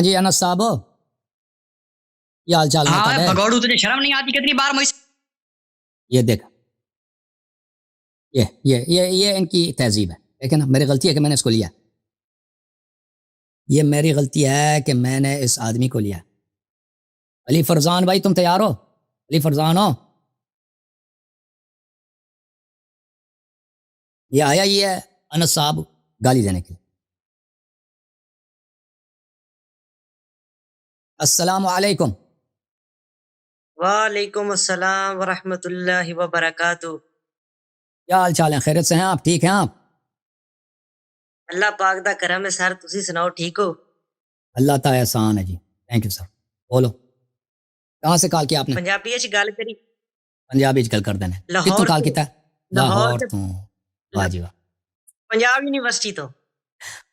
ہاں جی انس صاحب کیا حال چال ہاں ہے؟ بگوڑو تجھے شرم نہیں آتی کتنی بار مجھ یہ دیکھ یہ ان کی تہذیب ہے ٹھیک ہے نا. میری غلطی ہے کہ میں نے اس کو لیا. یہ میری غلطی ہے کہ میں نے اس آدمی کو لیا. علی فرزان بھائی تم تیار ہو؟ علی فرزان ہو؟ یہ آیا یہ ہے انس صاحب گالی دینے کے لیے. السلام علیکم. وعلیکم السلام ورحمۃ اللہ وبرکاتہ. کیا حال چال ہے؟ خیریت سے ہیں آپ؟ ٹھیک ہیں آپ؟ اللہ پاک دا کرم ہے سر. تسی سناؤ ٹھیک ہو؟ اللہ تعالی احسان ہے جی. Thank you sir. بولو کہاں سے کال کیا آپ نے؟ پنجابی اچ گل کری. پنجابی گل کر دینے. کتوں لاہور کال تو کیتا ہے؟ لاہور لاہور تے تو. واہ جی واہ. پنجاب یونیورسٹی تو.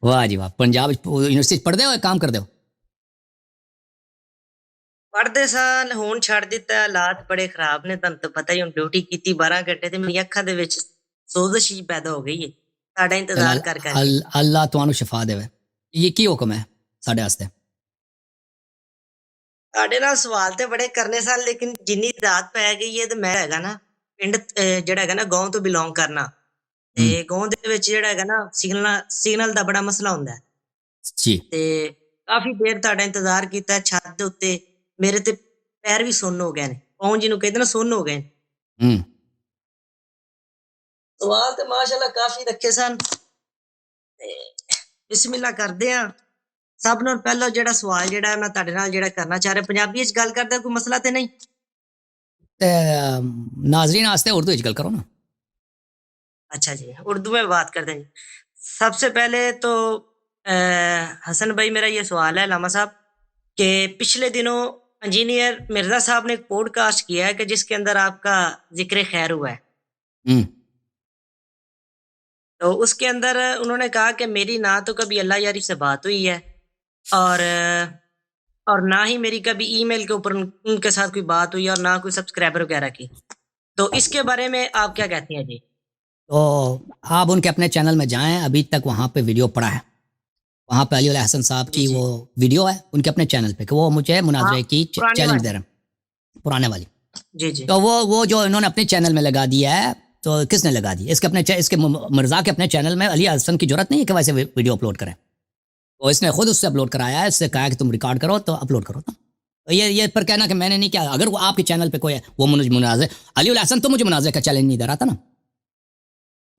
واہ جی واہ. پنجاب یونیورسٹی پڑھ دے ہو کام کر دے ہو؟ پڑھتے سن ہون چھڑ دیتا ہے. حالات بڑے خراب نے. تن تو پتہ ہی ہوں ڈیوٹی کیتی 12 گھنٹے تے میری اکھاں دے وچ سوزش ہی پیدا ہو گئی ہے ساڈا انتظار کر کر کے. اللہ تانوں شفا دے. یہ کی حکم ہے ساڈے واسطے؟ ساڈے نال سوال تے بڑے کرنے سن لیکن جنی رات پੈ گئی ہے تے میں ہیگا نا پنڈ جڑا ہیگا نا گاؤں تو بلونگ کرنا تے گاؤں دے وچ جڑا ہیگا نا سگنل دا بڑا مسئلہ ہوندا ہے. جی تے کافی دیر تہاڈا انتظار کیتا ہے. چھت دے اوتے میرے تے پیر بھی سن ہو گئے نے. پاؤں جنوں کہتے نا سن ہو گئے. ہوں سوال تے ماشاءاللہ کافی رکھے سن. بسم اللہ کردے ہاں. سب نال پہلا جڑا سوال جڑا ہے میں تہاڈے نال جڑا کرنا چاہ رہا پنجابی وچ گل کردا کوئی مسئلہ تے نہیں؟ تے ناظرین واسطے اردو وچ گل کرو نا. اچھا جی اردو میں بات کرتے ہیں. سب سے پہلے تو حسن بھائی میرا یہ سوال ہے علامہ صاحب کہ پچھلے دنوں انجینئر مرزا صاحب نے ایک پوڈ کاسٹ کیا ہے کہ جس کے اندر آپ کا ذکر خیر ہوا ہے. ہوں تو اس کے اندر انہوں نے کہا کہ میری نہ تو کبھی اللہ یاری سے بات ہوئی ہے اور نہ ہی میری کبھی ای میل کے اوپر ان کے ساتھ کوئی بات ہوئی اور نہ کوئی سبسکرائبر وغیرہ کی. تو اس کے بارے میں آپ کیا کہتے ہیں جی؟ تو آپ ان کے اپنے چینل میں جائیں. ابھی تک وہاں پہ ویڈیو پڑا ہے. وہاں پہ علی الحسن صاحب کی وہ ویڈیو ہے ان کے اپنے چینل پہ کہ وہ مجھے مناظرے کی چیلنج دے رہے ہیں پرانے والی. جی جی تو وہ جو انہوں نے اپنے چینل میں لگا دیا ہے تو کس نے لگا دی؟ اس کے مرزا کے اپنے چینل میں علی الحسن کی ضرورت نہیں ہے کہ ویسے ویڈیو اپلوڈ کریں. تو اس نے خود اس سے اپلوڈ کرایا ہے. اس سے کہا کہ تم ریکارڈ کرو تو اپلوڈ کرو. تو یہ پر کہنا کہ میں نے نہیں کیا. اگر وہ آپ کے چینل پہ کوئی ہے وہ مناظر علی الحسن تو مجھے مناظر کا چیلنج نہیں دے رہا تھا نا.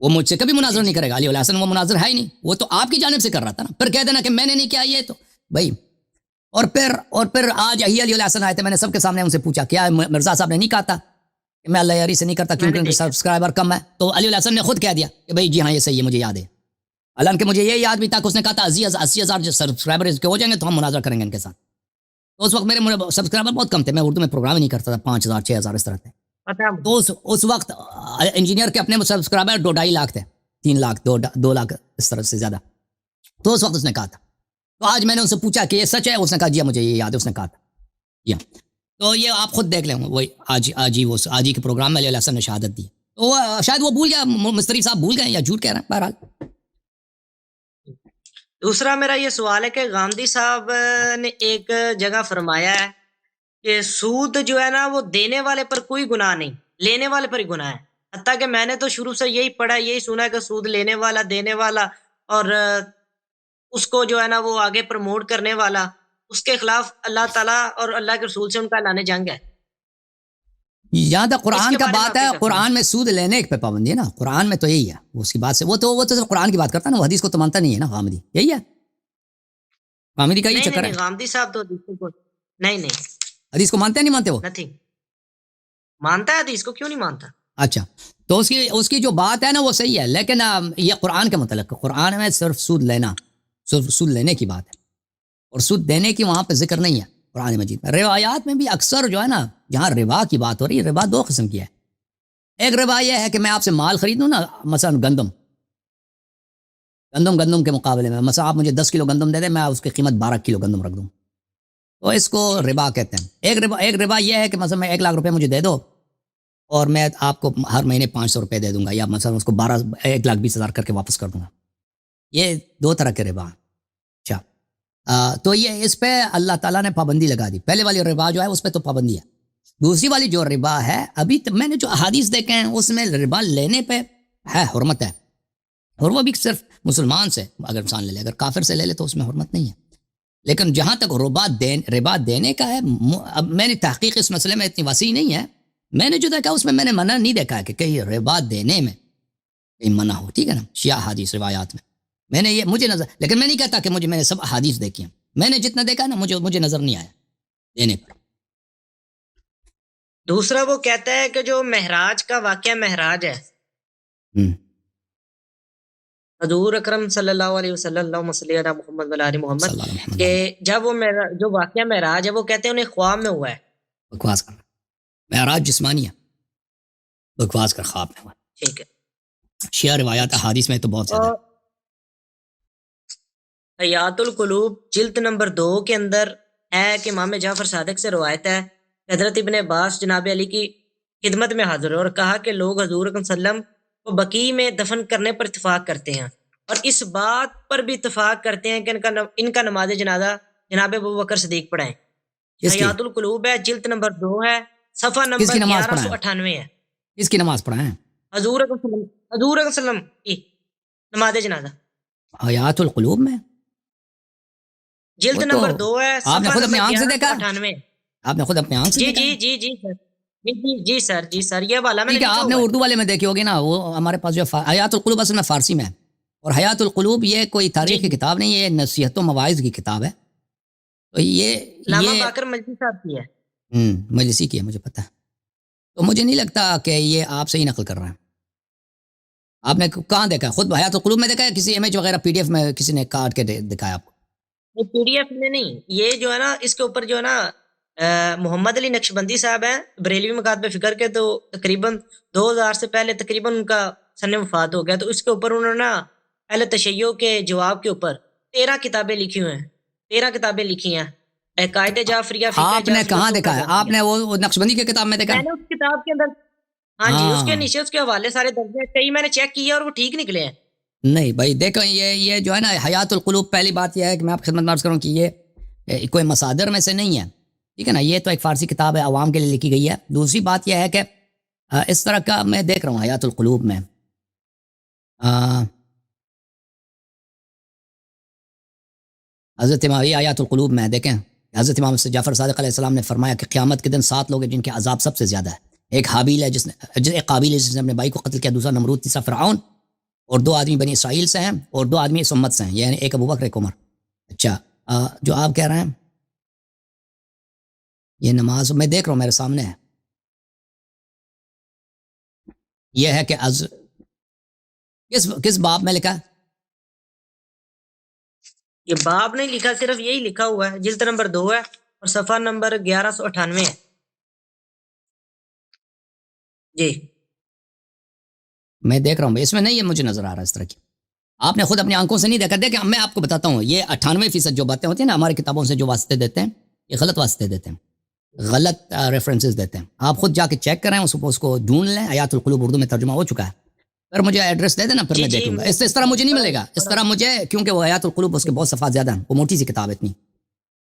وہ مجھ سے کبھی مناظر نہیں کرے گا. علی الحسن وہ مناظر ہے ہی نہیں. وہ تو آپ کی جانب سے کر رہا تھا نا. پھر کہہ دینا کہ میں نے نہیں کیا یہ تو بھائی. اور پھر آج علی الحسن آئے تھے. میں نے سب کے سامنے ان سے پوچھا کیا مرزا صاحب نے نہیں کہا تھا کہ میں اللہ یاری سے نہیں کرتا کیونکہ ان کے سبسکرائبر کم ہے؟ تو علی الحسن نے خود کہہ دیا کہ بھائی جی ہاں یہ صحیح ہے مجھے یاد ہے. حالانکہ مجھے یہ یاد بھی تھا کہ اس نے کہا تھا 80,000 جو سبسکرائبر کے ہو جائیں گے تو ہم مناظر کریں گے ان کے ساتھ. تو اس وقت میرے سبسکرائبر بہت کم تھے. میں اردو میں پروگرام ہی نہیں کرتا تھا. 5,000 6,000 اس طرح تھے. تو اس وقت انجینئر کے اپنے سبسکرائبر 2.5 لاکھ تھے. 3 لاکھ 2 لاکھ اس طرح سے زیادہ. تو اس وقت اس نے کہا تھا. تو آج میں نے ان سے پوچھا کہ یہ سچ ہے؟ اس نے کہا جی مجھے یہ یاد ہے اس نے کہا تھا. جی تو یہ آپ خود دیکھ لیں. وہی آج ہی کے پروگرام میں علی الحسن نے شہادت دی. تو شاید وہ بھول گیا مستری صاحب بھول گئے یا جھوٹ کہہ رہے ہیں. بہرحال دوسرا میرا یہ سوال ہے کہ گاندھی صاحب نے ایک جگہ فرمایا ہے کہ سود جو ہے نا وہ دینے والے پر کوئی گناہ نہیں لینے والے پر ہی گناہ ہے. حتیٰ کہ میں نے تو شروع سے یہی پڑھا یہی سنا کہ سود لینے والا دینے والا اور اس کو جو ہے نا وہ آگے پروموٹ کرنے والا اس کے خلاف اللہ تعالیٰ اور اللہ کے رسول سے ان کا اعلان جنگ ہے. یہاں تک قرآن کا بات ہے. قرآن میں سود لینے پہ پابندی ہے نا. قرآن میں تو یہی ہے. اس کی بات سے وہ تو قرآن کی بات کرتا ہے نا. وہ حدیث کو تو مانتا نہیں ہے نا. غامدی یہی ہے. غامدی کا یہ چکر ہے. غامدی صاحب تو نہیں حدیث کو مانتے ہیں نہیں مانتے؟ وہ نتھنگ مانتا ہے حدیث کو. کیوں نہیں مانتا؟ اچھا تو اس کی جو بات ہے نا وہ صحیح ہے. لیکن یہ قرآن کے متعلق قرآن میں صرف سود لینے کی بات ہے اور سود دینے کی وہاں پہ ذکر نہیں ہے قرآن مجید میں. روایات میں بھی اکثر جو ہے نا جہاں ربا کی بات ہو رہی ہے. ربا 2 قسم کی ہے. ایک ربا یہ ہے کہ میں آپ سے مال خریدوں نا مثلا گندم کے مقابلے میں مثلا آپ مجھے 10 کلو گندم دے دیں میں اس کی قیمت 12 کلو گندم رکھ دوں تو اس کو ربا کہتے ہیں. ایک ربا یہ ہے کہ مثلا میں 1 لاکھ روپے مجھے دے دو اور میں آپ کو ہر مہینے 500 روپے دے دوں گا یا مثلا اس کو 1,20,000 کر کے واپس کر دوں گا. یہ 2 طرح کے ربا. اچھا تو یہ اس پہ اللہ تعالیٰ نے پابندی لگا دی. پہلے والی ربا جو ہے اس پہ تو پابندی ہے. دوسری والی جو ربا ہے ابھی میں نے جو احادیث دیکھے ہیں اس میں ربا لینے پہ ہے حرمت ہے, اور وہ بھی صرف مسلمان سے اگر انسان لے لے, اگر کافر سے لے لے تو اس میں حرمت نہیں ہے. لیکن جہاں تک ربا دینے کا ہے, اب میں نے تحقیق اس مسئلے میں اتنی وسیع نہیں ہے, میں نے جو دیکھا اس میں میں نے منع نہیں دیکھا کہ کہیں ربا دینے میں کہیں منع ہو, ٹھیک ہے نا, شیعہ حدیث روایات میں نے یہ مجھے نظر, لیکن میں نہیں کہتا کہ میں نے سب حدیث دیکھی ہیں, میں نے جتنا دیکھا نا مجھے نظر نہیں آیا دینے پر. دوسرا وہ کہتا ہے کہ جو معراج کا واقعہ معراج ہے, حضور اکرم صلی اللہ علیہ وسلم اللہم صلی علی محمد وعلی آل محمد, صلی اللہ علیہ وسلم. کہ جب وہ جو واقعہ معراج ہے وہ کہتے ہیں انہیں خواب میں ہوا ہے. بکواس کر, معراج جسمانی ہے, بکواس کر, خواب میں ہوا. ٹھیک ہے, شیعہ روایات حدیث میں تو بہت زیادہ ہے. حیات القلوب جلد نمبر 2 کے اندر ہے کہ امام جعفر صادق سے روایت ہے, حضرت ابن عباس جناب علی کی خدمت میں حاضر ہوئے اور کہا کہ لوگ حضور صلی اللہ علیہ وسلم کو بقیع میں دفن کرنے پر اتفاق کرتے ہیں, اور اس بات پر بھی اتفاق کرتے ہیں کہ ان کا نماز جنازہ جناب ابو بکر صدیق پڑھائیں. حیات القلوب ہے, جلد نمبر 2 ہے, صفحہ نمبر 1198 ہے. کس کی نماز پڑھائیں؟ حضور صلی اللہ علیہ وسلم کی نماز جنازہ حیات القلوب میں, جلد نمبر 2 ہے, آپ نے خود اپنی آنکھ سے دیکھا؟ 98. آپ نے خود اپنے آنکھ سے دیکھا؟ جی سر یہ والا میں نے آپ نے اردو والے میں دیکھی ہوگی نا, وہ ہمارے پاس جو حیات القلوب اصل میں فارسی میں ہے, اور حیات القلوب یہ کوئی تاریخ کی کتاب نہیں, یہ نصیحت و مواعظ کی کتاب ہے. تو یہ علامہ باقر مجلسی صاحب کی ہے, مجلسی کی ہے, مجھے پتہ ہے. تو مجھے نہیں لگتا کہ یہ آپ سے ہی نقل کر رہا ہے. آپ نے کہاں دیکھا, خود حیات القلوب میں دیکھا ہے, کسی امیج وغیرہ پی ڈی ایف میں کسی نے کاٹ کے دکھایا آپ کو؟ پی ڈی ایف میں نہیں, یہ جو ہے نا اس کے اوپر جو ہے نا محمد علی نقشبندی صاحب ہیں بریلوی مکاتب فکر کے, تو تقریباً 2000 سے پہلے تقریباً ان کا سن وفات ہو گیا, تو اس کے اوپر انہوں نے نا اہل تشیع کے جواب کے اوپر 13 کتابیں لکھی ہوئی ہیں, 13 کتابیں لکھی ہیں, عقائد جعفریہ. آپ نے کہاں دیکھا ہے؟ آپ نے وہ نقشبندی کی کتاب میں دیکھا؟ میں نے اس کتاب کے اندر, ہاں جی, اس کے نیچے اس کے حوالے سارے درج ہیں, کئی میں نے چیک کیے اور وہ ٹھیک نکلے ہیں. نہیں بھائی دیکھو, یہ جو ہے نا حیات القلوب, پہلی بات یہ ہے کہ میں آپ خدمت میں عرض کروں کہ یہ کوئی مصادر میں سے نہیں ہے, ٹھیک ہے نا, یہ تو ایک فارسی کتاب ہے, عوام کے لیے لکھی گئی ہے. دوسری بات یہ ہے کہ اس طرح کا میں دیکھ رہا ہوں حیات القلوب میں, حضرت امام حیات القلوب میں دیکھیں, حضرت امام جعفر صادق علیہ السلام نے فرمایا کہ قیامت کے دن 7 لوگ ہیں جن کے عذاب سب سے زیادہ ہے. ایک حابیل ہے ایک قابیل ہے جس نے اپنے بھائی کو قتل کیا, دوسرا نمرود, تیسرا فرعون, اور 2 آدمی بنی اسرائیل سے ہیں, اور 2 آدمی اس امت سے ہیں, یعنی ایک ابو بکر ایک عمر. اچھا, جو آپ کہہ رہے ہیں یہ نماز میں دیکھ رہا ہوں میرے سامنے ہے, یہ ہے کہ کس باب میں لکھا ہے؟ یہ باب نہیں لکھا, صرف یہی لکھا ہوا ہے, جلد نمبر 2 ہے اور صفحہ نمبر 1198 ہے. جی میں دیکھ رہا ہوں, اس میں نہیں ہے, مجھے نظر آ رہا ہے اس طرح کی. آپ نے خود اپنی آنکھوں سے نہیں دیکھا. دیکھیں میں آپ کو بتاتا ہوں, یہ 98% جو باتیں ہوتی ہیں نا ہماری کتابوں سے جو واسطے دیتے ہیں, یہ غلط واسطے دیتے ہیں, غلط ریفرنسز دیتے ہیں. آپ خود جا کے چیک کریں, اس کو ڈھونڈ لیں. حیات القلوب اردو میں ترجمہ ہو چکا ہے, پھر مجھے ایڈریس دے دینا, پھر میں دیکھ لوں گا. اس طرح مجھے نہیں ملے گا, اس طرح مجھے, کیونکہ وہ حیات القلوب اس کے بہت صفحات زیادہ ہیں, وہ موٹی سی کتاب ہے, اتنی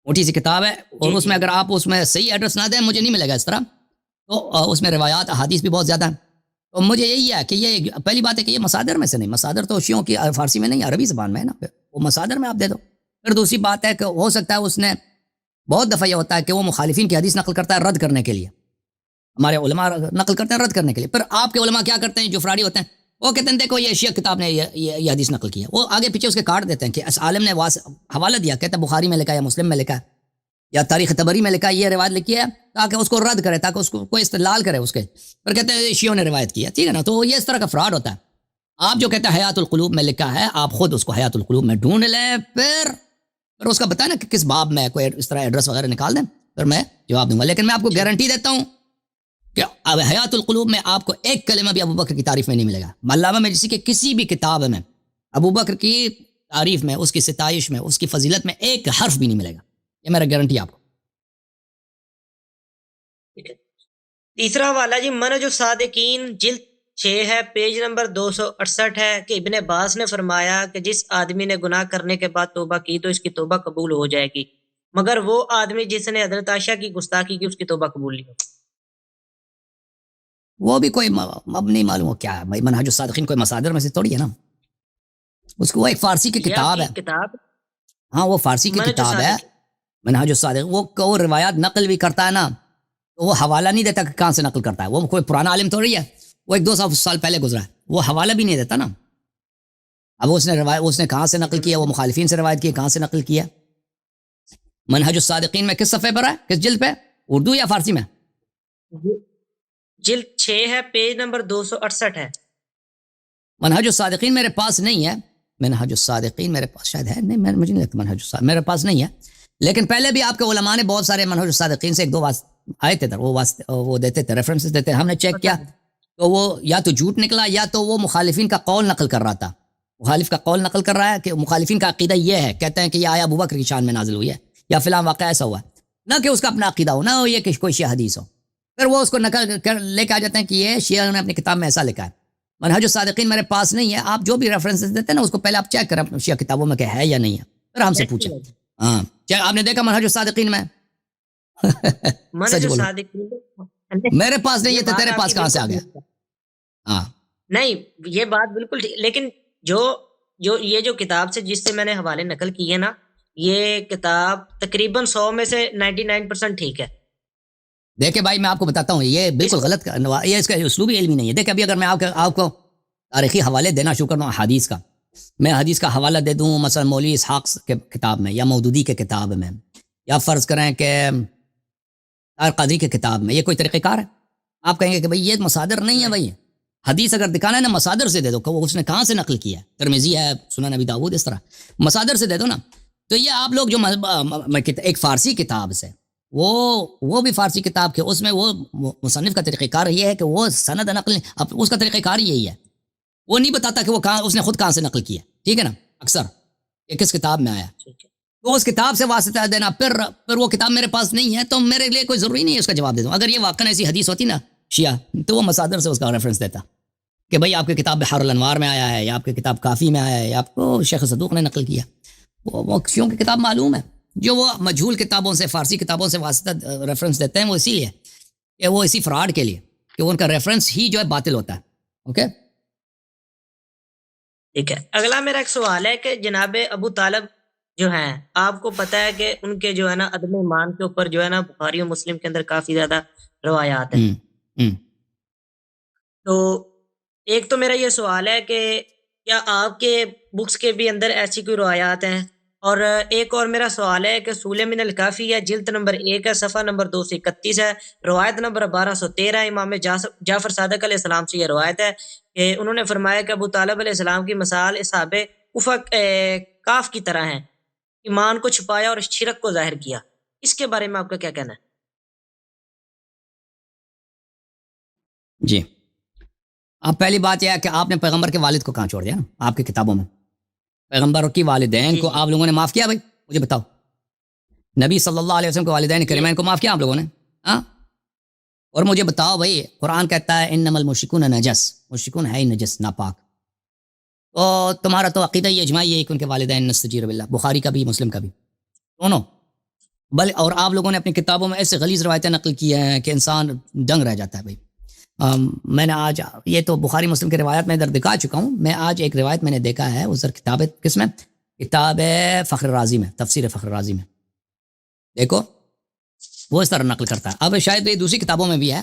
موٹی سی کتاب ہے, اور اس میں اگر آپ اس میں صحیح ایڈریس نہ دیں مجھے نہیں ملے گا اس طرح. تو اس میں روایات احادیث بھی بہت زیادہ ہیں. تو مجھے یہی ہے کہ یہ پہلی بات ہے کہ یہ مصادر میں سے نہیں, مصادر تو شیعوں کی فارسی میں نہیں, عربی زبان میں ہے نا, وہ مصادر میں آپ دے دو. پھر دوسری بات ہے کہ ہو سکتا ہے اس نے بہت دفعہ یہ ہوتا ہے کہ وہ مخالفین کی حدیث نقل کرتا ہے رد کرنے کے لیے, ہمارے علماء نقل کرتے ہیں رد کرنے کے لیے. پھر آپ کے علماء کیا کرتے ہیں, جو فراڈی ہوتے ہیں, وہ کہتے ہیں دیکھو یہ شیعہ کتاب نے یہ حدیث نقل کی ہے, وہ آگے پیچھے اس کے کاٹ دیتے ہیں کہ اس عالم نے حوالہ دیا, کہتے ہیں بخاری میں لکھا ہے یا مسلم میں لکھا ہے یا تاریخ طبری میں لکھا ہے, یہ روایت لکھی ہے تاکہ اس کو رد کرے, تاکہ اس کو کوئی استدلال کرے اس کے, پھر کہتے ہیں شیعوں نے روایت کی ہے, ٹھیک ہے نا. تو یہ اس طرح کا فراڈ ہوتا ہے. آپ جو کہتے ہیں حیات القلوب میں لکھا ہے, آپ خود اس کو حیات القلوب میں ڈھونڈ لیں, پھر اس کا بتائیں نا کہ کس باب میں, کوئی اس طرح ایڈریس وغیرہ نکال دیں, پھر میں جواب دوں گا. لیکن میں آپ کو گارنٹی دیتا ہوں کہ اب حیات القلوب میں آپ کو ایک کلمہ بھی ابو بکر کی تعریف میں نہیں ملے گا. علامہ مجلسی کے کسی بھی کتاب میں ابو بکر کی تعریف میں, اس کی ستائش میں, اس کی فضیلت میں ایک حرف بھی نہیں ملے گا, یہ میرا گارنٹی آپ کو. تیسرا والا جی منہج الصادقین جلد 6 ہے پیج نمبر 268 ہے کہ ابن عباس نے فرمایا کہ جس آدمی نے گناہ کرنے کے بعد توبہ کی تو اس کی توبہ قبول ہو جائے گی، مگر وہ آدمی جس نے حضرت عائشہ کی گستاخی کی اس کی توبہ قبول نہیں ہوگی۔ وہ بھی کوئی اب نہیں معلوم ہو کیا ہے بھائی، منہج الصادقین کوئی مصادر میں سے تھوڑی ہے نا، اس کو وہ ایک فارسی کی یہ کتاب آپ ہے، کی کتاب ہاں وہ فارسی کی منہج کتاب ہے الصادقین۔ منہج الصادق، وہ روایات نقل بھی کرتا ہے نا، تو وہ حوالہ نہیں دیتا کہ کہاں سے نقل کرتا ہے، وہ کوئی پرانا عالم تھوڑی ہے، وہ 100-200 سال پہلے گزرا ہے، وہ حوالہ بھی نہیں دیتا نا۔ اب اس نے کہاں سے نقل کیا، وہ مخالفین سے روایت کی، کہاں سے نقل کیا۔ منہج الصادقین میں کس صفحے پر ہے، کس جلد پہ، اردو یا فارسی میں؟ جلد 6 ہے پیج نمبر 268 ہے۔ منہج الصادقین میرے پاس نہیں ہے، منہج الصادقین میرے پاس شاید ہے نہیں، مجھے نہیں لگتا منہج الصادقین میرے پاس نہیں ہے، لیکن پہلے بھی آپ کے علماء نے بہت سارے منہج الصادقین سے 1-2 آئے تھے، وہ دیتے تھے، ریفرنسز دیتے، ہم نے چیک کیا تو وہ یا تو جھوٹ نکلا یا تو وہ مخالفین کا قول نقل کر رہا تھا، مخالف کا قول نقل کر رہا ہے کہ مخالفین کا عقیدہ یہ ہے، کہتے ہیں کہ یہ آیا ابوبکر کی شان میں نازل ہوئی ہے یا فلاں واقعہ ایسا ہوا ہے، نہ کہ اس کا اپنا عقیدہ ہو، نہ ہو یہ کہ کوئی شیعہ حدیث ہو، پھر وہ اس کو نقل کر لے کے آ جاتے ہیں کہ یہ شیعہ نے اپنی کتاب میں ایسا لکھا ہے۔ منہج الصادقین میرے پاس نہیں ہے، آپ جو بھی ریفرنسز دیتے ہیں نا اس کو پہلے آپ چیک کریں اپنی شیعہ کتابوں میں کہ ہے یا نہیں ہے، پھر ہم سے پوچھیں۔ ہاں کیا آپ نے دیکھا منہج الصادقین میں؟ منہج سچ بولو، الصادقین میرے پاس نہیں یہ ہے تو بات تیرے آپ پاس کی کہاں سے آ بالکل گیا؟ درست ہے۔ ہاں نہیں یہ بات بالکل ٹھیک، لیکن جو کتاب سے جس سے میں نے حوالے نقل کیے نا، یہ کتاب تقریباً 100 میں سے 99% ٹھیک ہے۔ دیکھیں بھائی میں آپ کو بتاتا ہوں، یہ بالکل غلط، یہ اس کا اسلوبی علمی نہیں ہے۔ دیکھیں ابھی اگر میں آپ کو تاریخی حوالے دینا شروع کرتا ہوں حدیث کا، میں حدیث کا حوالہ دے دوں مثلا مولوی اسحاق کے کتاب میں یا مودودی کے کتاب میں یا فرض کریں کہ قادری کے کتاب میں، یہ کوئی طریقہ کار ہے؟ آپ کہیں گے کہ بھائی یہ مصادر نہیں ہے، بھائی حدیث اگر دکھانا ہے نا مصادر سے دے دو کہ وہ اس نے کہاں سے نقل کیا ہے، ترمذی ہے، سنن نبی داؤد، اس طرح مصادر سے دے دو نا۔ تو یہ آپ لوگ جو ایک فارسی کتاب سے، وہ بھی فارسی کتاب کے، اس میں وہ مصنف کا طریقہ کار یہ ہے کہ وہ سند نقل، اب اس کا طریقہ کار یہی ہے، وہ نہیں بتاتا کہ وہ کہاں اس نے خود کہاں سے نقل کیا، ٹھیک ہے نا، اکثر کہ کس کتاب میں آیا، تو اس کتاب سے واسطہ دینا، پھر وہ کتاب میرے پاس نہیں ہے تو میرے لیے کوئی ضروری نہیں ہے اس کا جواب دے دوں۔ اگر یہ واقعا ایسی حدیث ہوتی نا شیعہ، تو وہ مصادر سے اس کا ریفرنس دیتا کہ بھائی آپ کی کتاب بحار الانوار میں آیا ہے، یا آپ کی کتاب کافی میں آیا ہے، یا آپ کو شیخ صدوق نے نقل کیا، وہ شیعوں کی کتاب معلوم ہے۔ جو وہ مجہول کتابوں سے، فارسی کتابوں سے واسطہ ریفرنس دیتے ہیں، وہ اسی لیے کہ وہ اسی فراڈ کے لیے کہ ان کا ریفرنس ہی جو ہے باطل ہوتا ہے۔ اوکے ٹھیک ہے، اگلا میرا ایک سوال ہے کہ جناب ابو طالب جو ہیں، آپ کو پتہ ہے کہ ان کے جو ہے نا عدم ایمان کے اوپر جو ہے نا بخاری و مسلم کے اندر کافی زیادہ روایات ہیں۔ تو ایک تو میرا یہ سوال ہے کہ کیا آپ کے بکس کے بھی اندر ایسی کوئی روایات ہیں؟ اور ایک اور میرا سوال ہے کہ سولہ من الکافی ہے، جلد نمبر 1 ہے، صفحہ نمبر 231 ہے، روایت نمبر 1213 ہے، امام جعفر صادق علیہ السلام سے یہ روایت ہے کہ انہوں نے فرمایا کہ ابو طالب علیہ السلام کی مثال اصحاب افق کاف کی طرح ہیں، ایمان کو چھپایا اور شرک کو ظاہر کیا۔ اس کے بارے میں آپ کا کیا کہنا ہے؟ جی، اب پہلی بات یہ ہے کہ آپ نے پیغمبر کے والد کو کہاں چھوڑ دیا نا آپ کی کتابوں میں؟ پیغمبر کی والدین کو آپ لوگوں نے معاف کیا؟ بھائی مجھے بتاؤ، نبی صلی اللہ علیہ وسلم کے والدین کریمین کو معاف کیا آپ لوگوں نے؟ ہاں، اور مجھے بتاؤ بھائی، قرآن کہتا ہے انما المشرکون نجس، مشرکون ہے ہی نجس، ناپاک، تو تمہارا تو عقیدہ یہ اجماعی ہے کہ ان کے والدین نستجیر باللہ، بخاری کا بھی مسلم کا بھی دونوں، اور آپ لوگوں نے اپنی کتابوں میں ایسے غلیظ روایتیں نقل کی ہیں کہ انسان دنگ رہ جاتا ہے۔ بھائی میں نے آج یہ تو بخاری مسلم کی روایت میں ادھر دکھا چکا ہوں، میں آج ایک روایت میں نے دیکھا ہے ادھر کتاب کس میں، کتاب فخر رازی میں، تفسیر فخر رازی میں، دیکھو وہ اس طرح نقل کرتا ہے۔ اب شاید یہ دوسری کتابوں میں بھی ہے،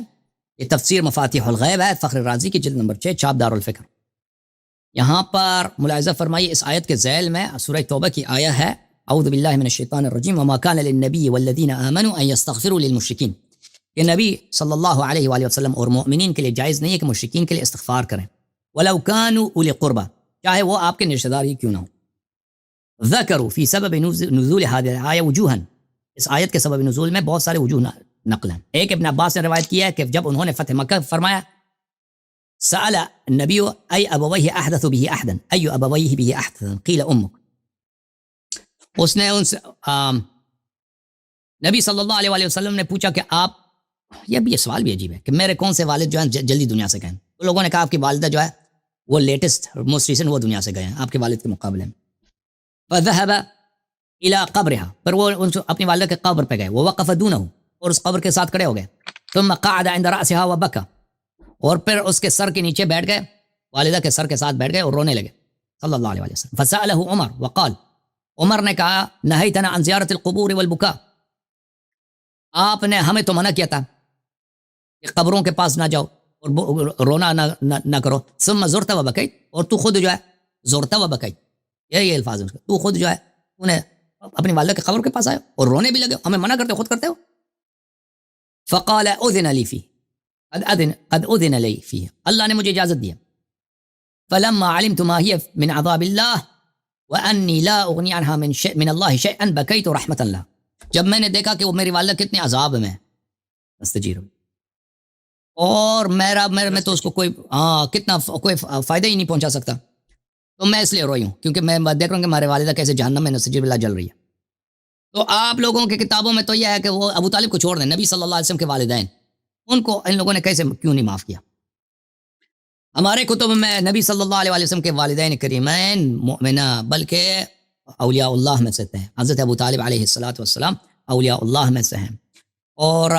یہ تفسیر مفاتیح الغیب ہے فخر رازی کی جلد نمبر 6، چھاپ دار الفکر۔ یہاں پر ملاحظہ فرمائیے اس آیت کے ذیل میں سورہ توبہ کی آیہ ہے، اعوذ باللہ من الشیطان الرجیم وما كان للنبی والذین آمنوا ان يستغفروا للمشرکین، کہ نبی صلی اللہ علیہ وآلہ وسلم اور مؤمنین کے لیے جائز نہیں ہے کہ مشرکین کے لیے استغفار کریں، ولو كانوا اولی قربا، چاہے وہ آپ کے رشتہ دار ہی کیوں نہ ہو۔ ذکروا فی سبب نزول هذه الآیہ وجوہا، اس آیت کے سبب نزول میں بہت سارے وجوہ نقل ہیں۔ ایک ابن عباس نے روایت کیا ہے کہ جب انہوں نے فتح مکہ فرمایا، سأل النبی ای ابویہ احدث به احدا، ای ابویہ به احدث، قیل امک، اس نے ان سے نبی صلی اللہ علیہ وآلہ وسلم نے پوچھا کہ آپ، یہ سوال بھی عجیب ہے کہ میرے کون سے والد جو ہیں جلدی دنیا سے گئے، تو تو لوگوں نے کہا آپ کی والدہ جو ہے وہ لیٹسٹ موسٹ ریسنٹ وہ دنیا سے گئے ہیں آپ کے والد کے مقابلے میں. فذهب الى قبرها، پر وہ اپنی والدہ کے قبر پہ گئے. ووقف دونه، اور اس قبر کے ساتھ کھڑے ہو گئے. ثم قعد عند رأسها وبكى، اور پھر اس کے سر کے نیچے بیٹھ گئے، والدہ کے سر کے ساتھ بیٹھ گئے اور رونے لگے صلی اللہ علیہ وسلم. فسأله عمر وقال، عمر نے کہا نہیتنا عن زیارت القبور والبكاء، آپ نے ہمیں تو منع کیا تھا کہ قبروں کے پاس نہ جاؤ اور رونا نہ کرو. ثم زرت وبكيت، اور تو خود جو ہے زرت وبكيت، یہ الفاظ ہیں اس کے، تو خود جو ہے تو نے اپنی والدہ کے قبر کے پاس آئے اور رونے بھی لگے، ہمیں منع کرتے ہو، خود کرتے ہو. فقال اذن لي فيه، قد اذن لي فيه، اللہ نے مجھے اجازت دی. فلما علمت ما هي من عذاب الله واني لا اغني عنها من الله شيئا بكيت رحمة الله، جب میں نے دیکھا کہ وہ میری والدہ کتنے عذاب میں استجیر ہوئی اور میں تو اس کو کوئی کتنا کوئی فائدہ ہی نہیں پہنچا سکتا، تو میں اس لیے روئی ہوں کیونکہ میں دیکھ رہا ہوں کہ ہمارے والدہ کیسے جہنم میں نستجیر باللہ جل رہی ہے. تو آپ لوگوں کی کتابوں میں تو یہ ہے کہ وہ ابو طالب کو چھوڑ دیں، نبی صلی اللہ علیہ وسلم کے والدین ان کو ان لوگوں نے کیسے کیوں نہیں معاف کیا. ہمارے کتب میں نبی صلی اللہ علیہ وسلم کے والدین کریمین مؤمنہ بلکہ اولیاء اللہ میں سے ہیں. حضرت ابو طالب علیہ الصلاۃ والسلام اولیاء اللہ میں سے ہیں. اور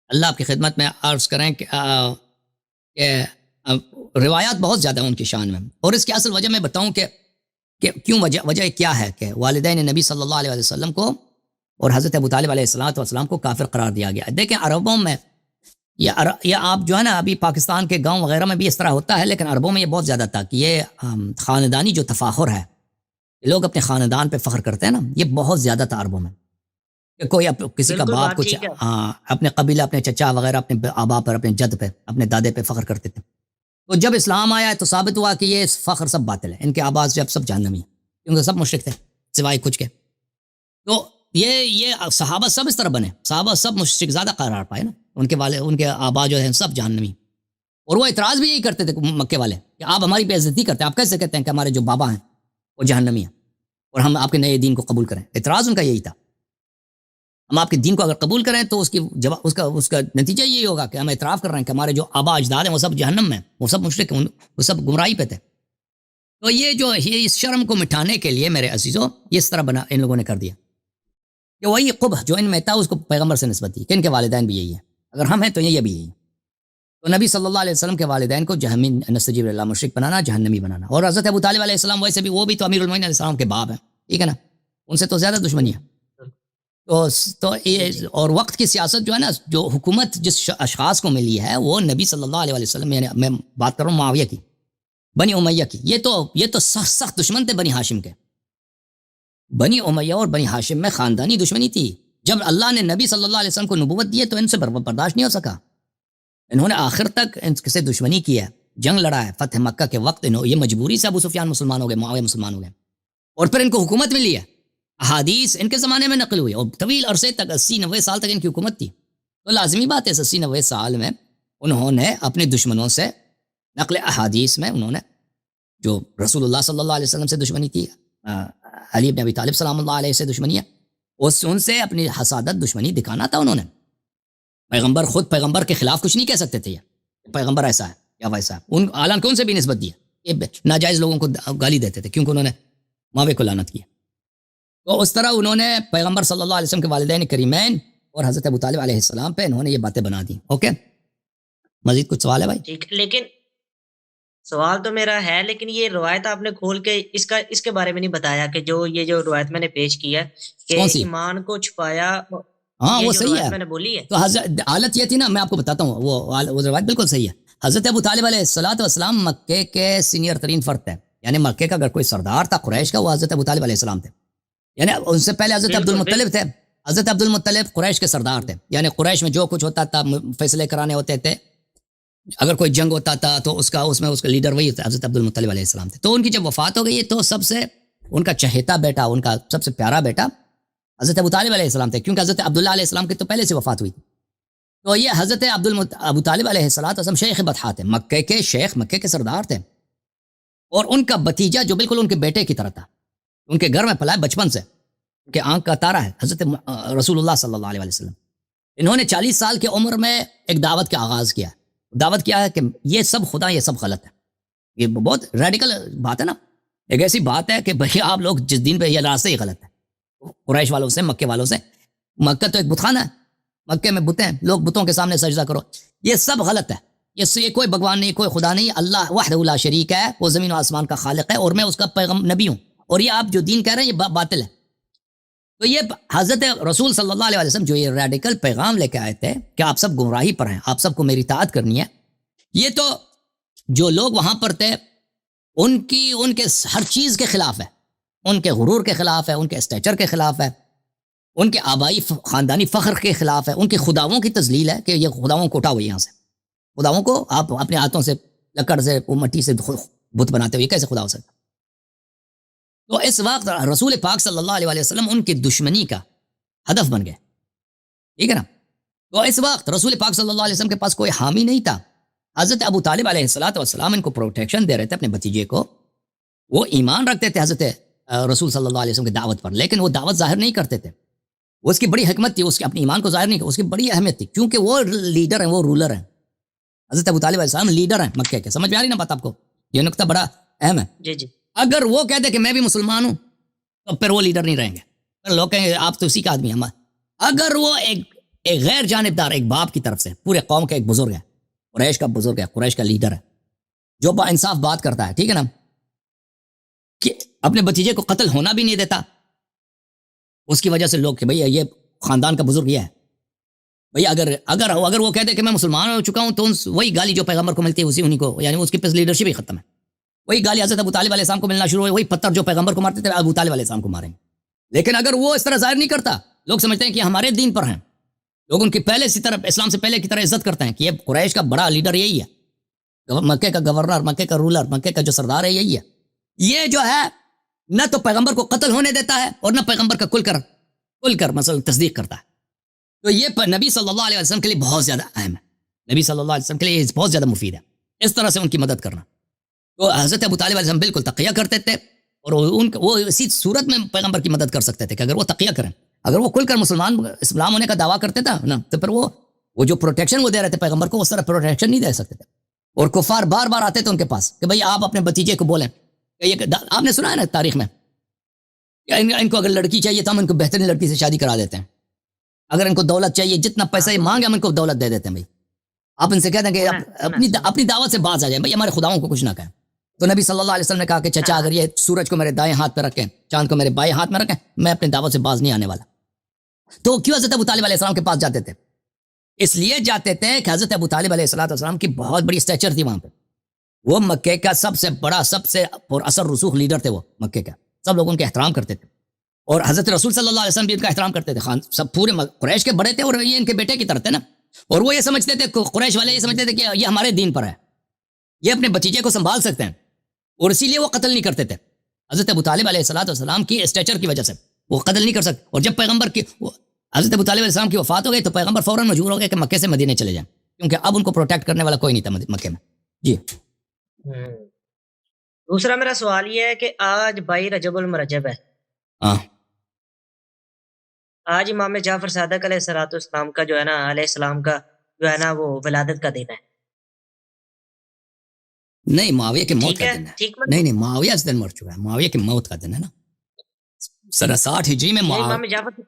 اللہ آپ کی خدمت میں عرض کریں کہ روایات بہت زیادہ ہیں ان کی شان میں، اور اس کی اصل وجہ میں بتاؤں کہ کیوں وجہ کیا ہے کہ والدین نبی صلی اللہ علیہ وسلم کو اور حضرت ابو طالب علیہ الصلاۃ والسلام کو کافر قرار دیا گیا. دیکھیں عربوں میں یا آپ جو ہے نا ابھی پاکستان کے گاؤں وغیرہ میں بھی اس طرح ہوتا ہے، لیکن عربوں میں یہ بہت زیادہ تھا کہ یہ خاندانی جو تفاخر ہے، لوگ اپنے خاندان پہ فخر کرتے ہیں نا، یہ بہت زیادہ تھا عربوں میں کہ کوئی کسی کا باپ کچھ اپنے قبیلہ اپنے چچا وغیرہ اپنے آبا پر اپنے جد پہ اپنے دادے پہ فخر کرتے تھے. تو جب اسلام آیا ہے تو ثابت ہوا کہ یہ فخر سب باطل ہے، ان کے آبا جب سب جہنمی ہیں کیونکہ سب مشرک تھے سوائے کچھ کے. تو یہ صحابہ سب اس طرح بنے، صحابہ سب مشرک زیادہ قرار پائے نا، ان کے آبا جو ہیں سب جہنمی. اور وہ اعتراض بھی یہی کرتے تھے مکے والے کہ آپ ہماری بے عزتی کرتے ہیں، آپ کیسے کہتے ہیں کہ ہمارے جو بابا ہیں وہ جہنمی ہیں اور ہم آپ کے نئے دین کو قبول کریں. اعتراض ان کا یہی تھا، ہم آپ کے دین کو اگر قبول کریں تو اس کا نتیجہ یہی ہوگا کہ ہم اعتراف کر رہے ہیں کہ ہمارے جو آبا اجداد ہیں وہ سب جہنم میں، وہ سب مشرک ہیں، وہ سب گمراہی پہ تھے. تو یہ اس شرم کو مٹانے کے لیے میرے عزیزوں یہ اس طرح ان لوگوں نے کر دیا کہ وہی قبح جو ان میں تھا اس کو پیغمبر سے نسبت دی کہ ان کے والدین بھی یہی ہیں، اگر ہم ہیں تو یہ بھی یہی ہے. تو نبی صلی اللہ علیہ وسلم کے والدین کو جہمی نستجیب اللہ مشرک بنانا، جہنمی بنانا. اور حضرت ابو طالب علیہ السلام ویسے بھی وہ بھی تو امیر المومنین علیہ السلام کے باپ ہیں، ٹھیک ہے نا، ان سے تو زیادہ دشمنی ہے. تو اور وقت کی سیاست جو ہے نا، جو حکومت جس اشخاص کو ملی ہے وہ نبی صلی اللہ علیہ وسلم، یعنی میں بات کر رہا ہوں معاویہ کی، بنی امیہ کی. یہ تو سخت دشمن تھے بنی ہاشم کے. بنی امیہ اور بنی ہاشم میں خاندانی دشمنی تھی. جب اللہ نے نبی صلی اللہ علیہ وسلم کو نبوت دی ہے تو ان سے برداشت نہیں ہو سکا، انہوں نے آخر تک ان سے دشمنی کی ہے، جنگ لڑا ہے. فتح مکہ کے وقت یہ مجبوری سے ابو سفیان مسلمان ہو گئے، معاویہ مسلمان ہو گئے، اور پھر ان کو حکومت ملی ہے. احادیث ان کے زمانے میں نقل ہوئی اور طویل عرصے تک 80-90 سال تک ان کی حکومت تھی. تو لازمی بات ہے 80-90 سال میں انہوں نے اپنے دشمنوں سے نقل احادیث میں انہوں نے جو رسول اللہ صلی اللہ علیہ وسلم سے دشمنی تھی، علی بن ابی طالب سلام اللہ علیہ سے دشمنی ہے، ان سے اپنی حسادت دشمنی دکھانا تھا. انہوں نے خود پیغمبر کے خلاف کچھ نہیں کہہ سکتے تھے، پیغمبر ایسا ہے یا ویسا ہے، حالانکہ ان سے بھی نسبت دی ہے، ناجائز لوگوں کو گالی دیتے تھے کیونکہ انہوں نے معاویہ کو لعنت کیا. تو اس طرح انہوں نے پیغمبر صلی اللہ علیہ وسلم کے والدین کریمین اور حضرت ابو طالب علیہ السلام پہ انہوں نے یہ باتیں بنا دی. اوکے، مزید کچھ سوال ہے بھائی؟ ٹھیک، لیکن سوال تو میرا ہے، لیکن یہ روایت آپ نے کھول کے اس کے بارے میں نہیں بتایا کہ یہ جو روایت میں نے پیش کی ہے کہ ایمان کو چھپایا. ہاں وہ صحیح ہے، میں نے بولی ہے. تو حالت یہ تھی نا، میں آپ کو بتاتا ہوں، وہ روایت بالکل صحیح ہے. حضرت ابو طالب علیہ الصلوۃ والسلام مکے کے سینئر ترین فرد تھے، یعنی مکے کا اگر کوئی سردار تھا قریش کا وہ حضرت ابو طالب علیہ السلام تھے. یعنی ان سے پہلے حضرت عبد المطلب تھے. حضرت عبد المطلب قریش کے سردار تھے، یعنی قریش میں جو کچھ ہوتا تھا فیصلے کرانے ہوتے تھے، اگر کوئی جنگ ہوتا تھا تو اس میں اس کا لیڈر وہی ہوتا حضرت عبد المطلب علیہ السلام تھے. تو ان کی جب وفات ہو گئی تو سب سے ان کا چہیتا بیٹا، ان کا سب سے پیارا بیٹا حضرت ابو طالب علیہ السلام تھے، کیونکہ حضرت عبداللہ علیہ السلام کی تو پہلے سے وفات ہوئی تھی. تو یہ حضرت ابو طالب علیہ السلام شیخ بطحا تھے، مکے کے شیخ، مکے کے سردار تھے. اور ان کا بھتیجا جو بالکل ان کے بیٹے کی طرح تھا، ان کے گھر میں پلا ہے بچپن سے، ان کے آنکھ کا تارا ہے حضرت رسول اللہ صلی اللہ علیہ وسلم. انہوں نے 40 سال کی عمر میں ایک دعوت کا آغاز کیا. دعوت کیا ہے کہ یہ سب خدا، یہ سب غلط ہے. یہ بہت ریڈیکل بات ہے نا. ایک ایسی بات ہے کہ بھئی آپ لوگ جس دین پہ یہ راستے ہی غلط ہے. قریش والوں سے، مکے والوں سے. مکہ تو ایک بت خانہ ہے، مکے میں بتیں، لوگ بتوں کے سامنے سجدہ کرو. یہ سب غلط ہے. یہ کوئی بھگوان نہیں، کوئی خدا نہیں. اللہ وحدہ لا شریک ہے، وہ زمین و آسمان کا خالق ہے، اور میں اس کا پیغام نبی ہوں. اور یہ آپ جو دین کہہ رہے ہیں یہ باطل ہے. تو یہ حضرت رسول صلی اللہ علیہ وسلم جو یہ ریڈیکل پیغام لے کے آئے تھے کہ آپ سب گمراہی پر ہیں، آپ سب کو میری اطاعت کرنی ہے، یہ تو جو لوگ وہاں پر تھے ان کے ہر چیز کے خلاف ہے. ان کے غرور کے خلاف ہے، ان کے اسٹیچر کے خلاف ہے، ان کے آبائی خاندانی فخر کے خلاف ہے، ان کے خداؤں کی تذلیل ہے کہ یہ خداؤں کو اٹھاؤ یہاں سے. خداؤں کو آپ اپنے ہاتھوں سے لکڑ سے مٹی سے بت بناتے ہوئے کیسے خدا ہو سکتا؟ تو اس وقت رسول پاک صلی اللہ علیہ وسلم ان کی دشمنی کا ہدف بن گئے. ٹھیک ہے نا. تو اس وقت رسول پاک صلی اللہ علیہ وسلم کے پاس کوئی حامی نہیں تھا. حضرت ابو طالب علیہ السلام ان کو پروٹیکشن دے رہے تھے اپنے بھتیجے کو. وہ ایمان رکھتے تھے حضرت رسول صلی اللہ علیہ وسلم کی دعوت پر، لیکن وہ دعوت ظاہر نہیں کرتے تھے. اس کی بڑی حکمت تھی، اس کے اپنے ایمان کو ظاہر نہیں کیا، اس کی بڑی اہمیت تھی، کیونکہ وہ لیڈر ہیں، وہ رولر ہیں. حضرت ابو طالب علیہ السلام لیڈر ہیں مکے کے. سمجھ میں آ رہی نا بات آپ کو؟ یہ نقطہ بڑا اہم ہے. جی جی. اگر وہ کہتے کہ میں بھی مسلمان ہوں تو پھر وہ لیڈر نہیں رہیں گے، پھر لوگ کہیں گے آپ تو اسی کا آدمی ہیں. اگر وہ ایک غیر جانبدار، ایک باپ کی طرف سے پورے قوم کا ایک بزرگ ہے، قریش کا بزرگ ہے، قریش کا لیڈر ہے، جو با انصاف بات کرتا ہے، ٹھیک ہے نا، کہ اپنے بتیجے کو قتل ہونا بھی نہیں دیتا، اس کی وجہ سے لوگ کہ بھئی یہ خاندان کا بزرگ یہ ہے. بھئی اگر وہ کہتے کہ میں مسلمان ہو چکا ہوں تو وہی گالی جو پیغمبر کو ملتی ہے اسی انہی کو، یعنی اس کی پس لیڈرشپ ہی ختم ہے. وہی گالی حضرت ابو طالب علیہ السلام کو ملنا شروع ہوئی، وہی پتھر جو پیغمبر کو مارتے تھے ابو طالب علیہ السلام کو ماریں گے. لیکن اگر وہ اس طرح ظاہر نہیں کرتا، لوگ سمجھتے ہیں کہ ہمارے دین پر ہیں، لوگ ان کی پہلے سی طرح اسلام سے پہلے کی طرح عزت کرتے ہیں کہ یہ قریش کا بڑا لیڈر یہی ہے، مکے کا گورنر، مکے کا رولر، مکے کا جو سردار ہے یہی ہے. یہ جو ہے نہ تو پیغمبر کو قتل ہونے دیتا ہے اور نہ پیغمبر کا کل کر مثلا تصدیق کرتا ہے. تو یہ نبی صلی اللہ علیہ وسلم کے لیے بہت زیادہ اہم ہے، نبی صلی اللہ علیہ وسلم کے لیے بہت زیادہ مفید ہے اس طرح سے ان کی مدد کرنا. تو حضرت ابو طالب علیہ السلام بالکل تقیہ کرتے تھے، اور وہ اسی صورت میں پیغمبر کی مدد کر سکتے تھے کہ اگر وہ تقیہ کریں. اگر وہ کھل کر اسلام ہونے کا دعویٰ کرتے تھا نا، تو پھر وہ جو پروٹیکشن وہ دے رہے تھے پیغمبر کو، اس طرح پروٹیکشن نہیں دے سکتے تھے. اور کفار بار بار آتے تھے ان کے پاس کہ بھئی آپ اپنے بتیجے کو بولیں کہ آپ نے سنا ہے نا تاریخ میں کہ ان کو اگر لڑکی چاہیے تو ہم ان کو بہترین لڑکی سے شادی کرا دیتے ہیں. اگر ان کو دولت چاہیے، جتنا پیسہ یہ مانگے ہم ان کو دولت دے دیتے ہیں. بھائی آپ ان سے کہتے ہیں کہ اپنی دعوت سے باز آ جائیں، بھئی ہمارے خداؤں کو کچھ نہ کہیں. تو نبی صلی اللہ علیہ وسلم نے کہا کہ چچا اگر یہ سورج کو میرے دائیں ہاتھ پہ رکھیں، چاند کو میرے بائیں ہاتھ میں رکھیں، میں اپنی دعوت سے باز نہیں آنے والا. تو کیوں حضرت ابو طالب علیہ السلام کے پاس جاتے تھے؟ اس لیے جاتے تھے کہ حضرت ابو طالب علیہ السلام کی بہت بڑی اسٹیچر تھی وہاں پہ. وہ مکے کا سب سے بڑا، سب سے پر اثر رسوخ لیڈر تھے. وہ مکے کا سب لوگ ان کے احترام کرتے تھے، اور حضرت رسول صلی اللہ علیہ وسلم بھی ان کا احترام کرتے تھے. سب پورے قریش کے بڑے تھے اور یہ ان کے بیٹے کی طرح تھے نا. اور وہ یہ سمجھتے تھے، قریش والے یہ سمجھتے تھے کہ یہ ہمارے دین پر ہے، یہ اپنے بتیجے کو سنبھال سکتے ہیں، اور اسی لیے وہ قتل نہیں کرتے تھے. حضرت ابو طالب علیہ السلام کی اسٹیچر کی وجہ سے وہ قتل نہیں کر سکتے. اور جب پیغمبر کی حضرت ابو طالب علیہ السلام کی وفات ہو گئی تو پیغمبر فوراً مجبور ہو گئے کہ مکے سے مدینے چلے جائیں، کیونکہ اب ان کو پروٹیکٹ کرنے والا کوئی نہیں تھا مکے میں. جی. دوسرا میرا سوال یہ ہے کہ آج 22 رجب المرجب ہے. ہاں. آج امام جعفر صادق علیہ السلام کا جو ہے نا، علیہ السلام کا جو ہے نا وہ ولادت کا دن ہے. نہیں، معاویہ کی موت کا دن ہے. ٹھیک. نہیں معاویہ اس دن مر چکا ہے، معاویہ کی موت کا دن ہے نا. سنہ 60 ہجری میں امام جعفر،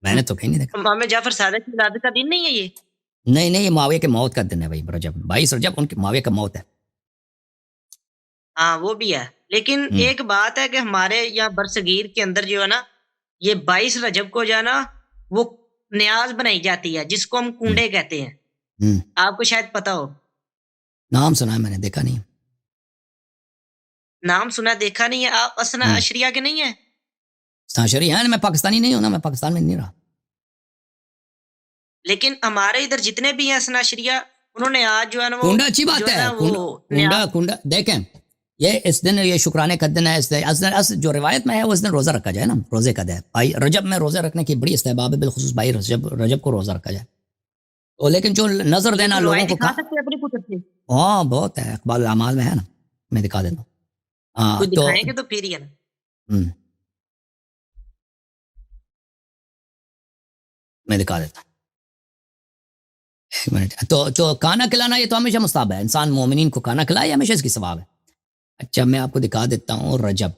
میں نے تو کہیں نہیں دیکھا. امام جعفر صادق کی ولادت کا دن نہیں ہے یہ؟ نہیں یہ معاویہ کی موت کا دن ہے. بھائی رجب 22 رجب ان کی معاویہ کا موت ہے. ہاں وہ بھی ہے، لیکن ایک بات ہے کہ ہمارے یہاں برصغیر کے اندر جو ہے نا، یہ 22 رجب کو جو ہے نا وہ نیاز بنائی جاتی ہے، جس کو ہم کنڈے کہتے ہیں. آپ کو شاید پتا ہو. نام سنا ہے، میں نے دیکھا نہیں. نام سنا، دیکھا نہیں ہے. آپ اسنا اشریہ کے نہیں ہیں؟ ساشری ہیں، میں پاکستانی نہیں ہوں نا، میں پاکستان میں نہیں رہا. لیکن ہمارے ادھر جتنے بھی ہیں اسنا اشریہ، انہوں نے آج جو ہے نا کنڈا اچھی بات ہے. کنڈا دیکھیں، یہ اس دن یہ شکرانے کا دن ہے. جو روایت میں ہے وہ اس دن روزہ رکھا جائے نا، روزے کا دن. رجب میں روزے رکھنے کی بڑی استحباب ہے، بالخصوص 22 رجب کو روزہ رکھا جائے. تو لیکن جو نظر دینا لوگوں کو، ہاں بہت ہے، اقبال الاعمال میں ہے نا، میں دکھا دیتا ہوں. ہاں تو پھر ہی ہے نا. میں دکھا دیتا ہوں، ایک منٹ. تو کھانا کھلانا یہ تو ہمیشہ مستحب ہے، انسان مومنین کو کھانا کھلائے یہ ہمیشہ اس کی ثواب ہے. اچھا میں آپ کو دکھا دیتا ہوں رجب.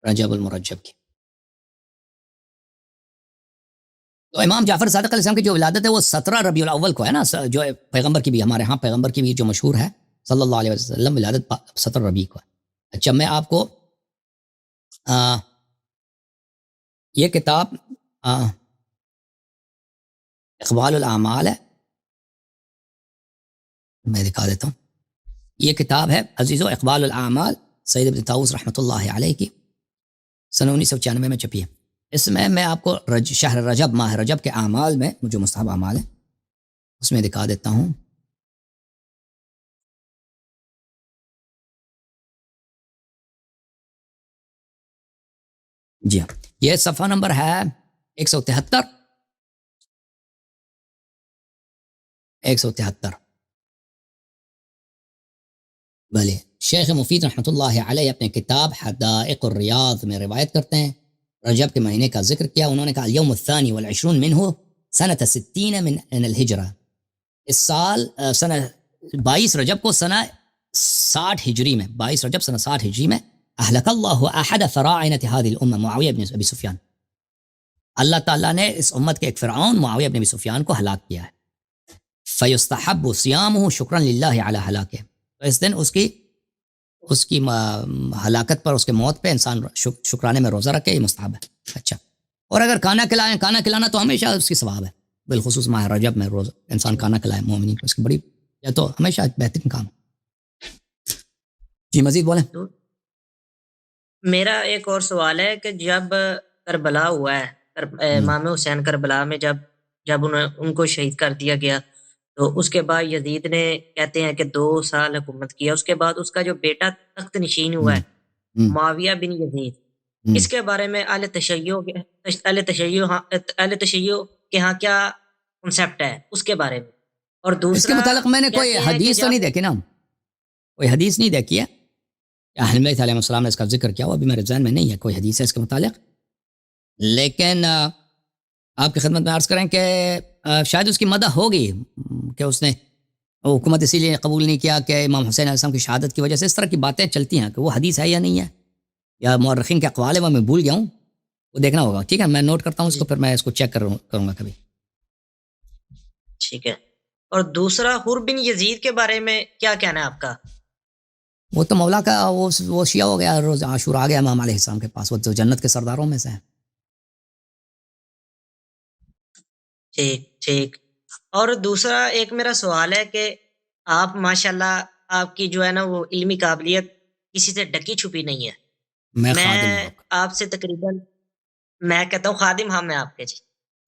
رجب المرجب کی تو امام جعفر صادق علیہ السلام کی جو ولادت ہے وہ 17 ربیع الاول کو ہے نا، جو پیغمبر کی بھی ہمارے ہاں پیغمبر کی بھی جو مشہور ہے صلی اللہ علیہ وسلم ولادت 17 ربیع کو ہے. اچھا میں آپ کو یہ کتاب اقبال الاعمال ہے، میں دکھا دیتا ہوں. یہ کتاب ہے عزیزو اقبال الاعمال سید ابن طاووس رحمۃ اللہ علیہ کی، سن 1996 میں چھپی ہے. اس میں آپ کو شہر رجب ماہ رجب کے اعمال میں جو مستحب اعمال ہیں اس میں دکھا دیتا ہوں. جی ہاں یہ صفحہ نمبر ہے 173. 173 بھلے شیخ مفید رحمۃ اللہ علیہ اپنے کتاب حدائق الریاض میں روایت کرتے ہیں، رجب کے مہینے کا ذکر کیا. انہوں نے کہا الیوم الثانی والعشرون منہ سنۃ 60 من الہجرہ، اس سال سنہ 22 رجب کو سنہ 60 ہجری میں، 22 رجب سنہ 60 ہجری میں اہلک اللہ احد فراعنۃ هذه الامہ معاویہ بن ابی سفیان، اللہ تعالیٰ نے اس امت کے ایک فرعون معاویہ بن ابی سفیان کو ہلاک کیا ہے. فیستحب صیامہ شکرا للہ علی ہلاکہ، تو اس دن اس کی ہلاکت پر، اس کے موت پہ انسان شکرانے میں روزہ رکھے، یہ مستحب ہے. اچھا اور اگر کھانا کھلانا تو ہمیشہ اس کی ثواب ہے، بالخصوص ماہ رجب میں روزہ انسان کھانا کھلائے مومنین کو، اس کی بڑی یہ تو ہمیشہ بہترین کام. جی مزید بولیں. میرا ایک اور سوال ہے کہ جب کربلا ہوا ہے، امام حسین کربلا میں جب ان کو شہید کر دیا گیا، تو اس کے بعد یزید نے کہتے ہیں کہ 2 سال حکومت کیا، اس کے بعد اس کا جو بیٹا تخت نشین ہوا ہے معاویہ بن یزید، اس کے بارے میں اہل تشیع کے ہاں کیا کنسیپٹ ہے اس کے بارے میں؟ اور دوسرا اس کے متعلق میں نے کوئی حدیث تو نہیں دیکھی نا، کوئی حدیث نہیں دیکھی ہے. اہل بیت علیہ السلام نے اس کا ذکر کیا ہوا ابھی میرے ذہن میں نہیں ہے کوئی حدیث ہے اس کے متعلق، لیکن آپ کی خدمت میں عرض کریں کہ شاید اس کی مدح ہوگی کہ اس نے حکومت اسی لیے قبول نہیں کیا کہ امام حسین علیہ السلام کی شہادت کی وجہ سے. اس طرح کی باتیں چلتی ہیں کہ وہ حدیث ہے یا نہیں ہے، یا مورخین کے اقوال ہے وہ میں بھول گیا ہوں، وہ دیکھنا ہوگا. ٹھیک ہے میں نوٹ کرتا ہوں اس کو، پھر میں اس کو چیک کروں گا کبھی. ٹھیک ہے. اور دوسرا حر بن یزید کے بارے میں کیا کہنا ہے آپ کا؟ وہ تو مولا کا وہ شیعہ ہو گیا، روز عاشور آ گیا امام علیہ السلام کے پاس، وہ تو جنت کے سرداروں میں سے ہے. ٹھیک. اور دوسرا ایک میرا سوال ہے کہ آپ ماشاءاللہ آپ کی جو ہے نا وہ علمی قابلیت کسی سے ڈکی چھپی نہیں ہے. میں آپ سے تقریباً میں کہتا ہوں خادم ہم ہیں آپ کے، جی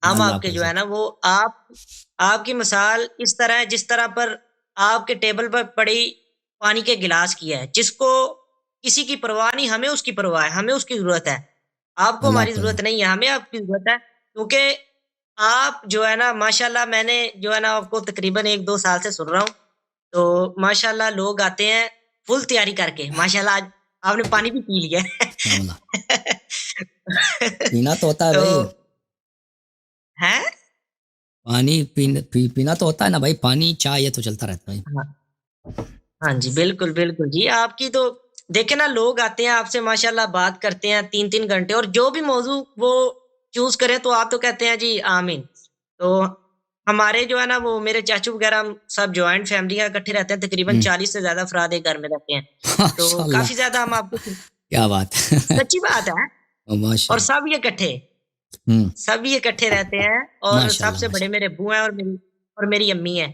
ہم آپ کے جو ہے نا وہ آپ کی مثال اس طرح ہے جس طرح پر آپ کے ٹیبل پر پڑی پانی کے گلاس کی ہے، جس کو کسی کی پرواہ نہیں، ہمیں اس کی پرواہ ہے، ہمیں اس کی ضرورت ہے. آپ کو ہماری ضرورت نہیں ہے، ہمیں آپ کی ضرورت ہے، کیونکہ آپ جو ہے نا ماشاءاللہ میں نے جو ہے نا آپ کو تقریباً 1-2 سال سے سن رہا ہوں، تو ماشاءاللہ لوگ آتے ہیں فل تیاری کر کے، ماشاءاللہ آج آپ نے پانی بھی پی لیا پینا تو ہوتا ہے بھائی، ہے پانی پینا تو ہوتا ہے نا بھائی، پانی چائے یہ تو چلتا رہتا ہے. ہاں جی بالکل جی. آپ کی تو دیکھیں نا لوگ آتے ہیں آپ سے ماشاءاللہ بات کرتے ہیں 3 گھنٹے، اور جو بھی موضوع وہ چوز کریں تو آپ تو کہتے ہیں جی آمین. تو ہمارے جو ہے نا وہ میرے چاچو وغیرہ سب جوائنٹ فیملی ہیں، اکٹھے رہتے ہیں، تقریباً 40 سے زیادہ افراد ایک گھر میں رہتے ہیں، تو کافی زیادہ ہم آپ کو کیا بات ہے، سچی بات ہے. اور سب یہ اکٹھے رہتے ہیں، اور سب سے بڑے میرے ابو ہیں اور میری امی ہیں،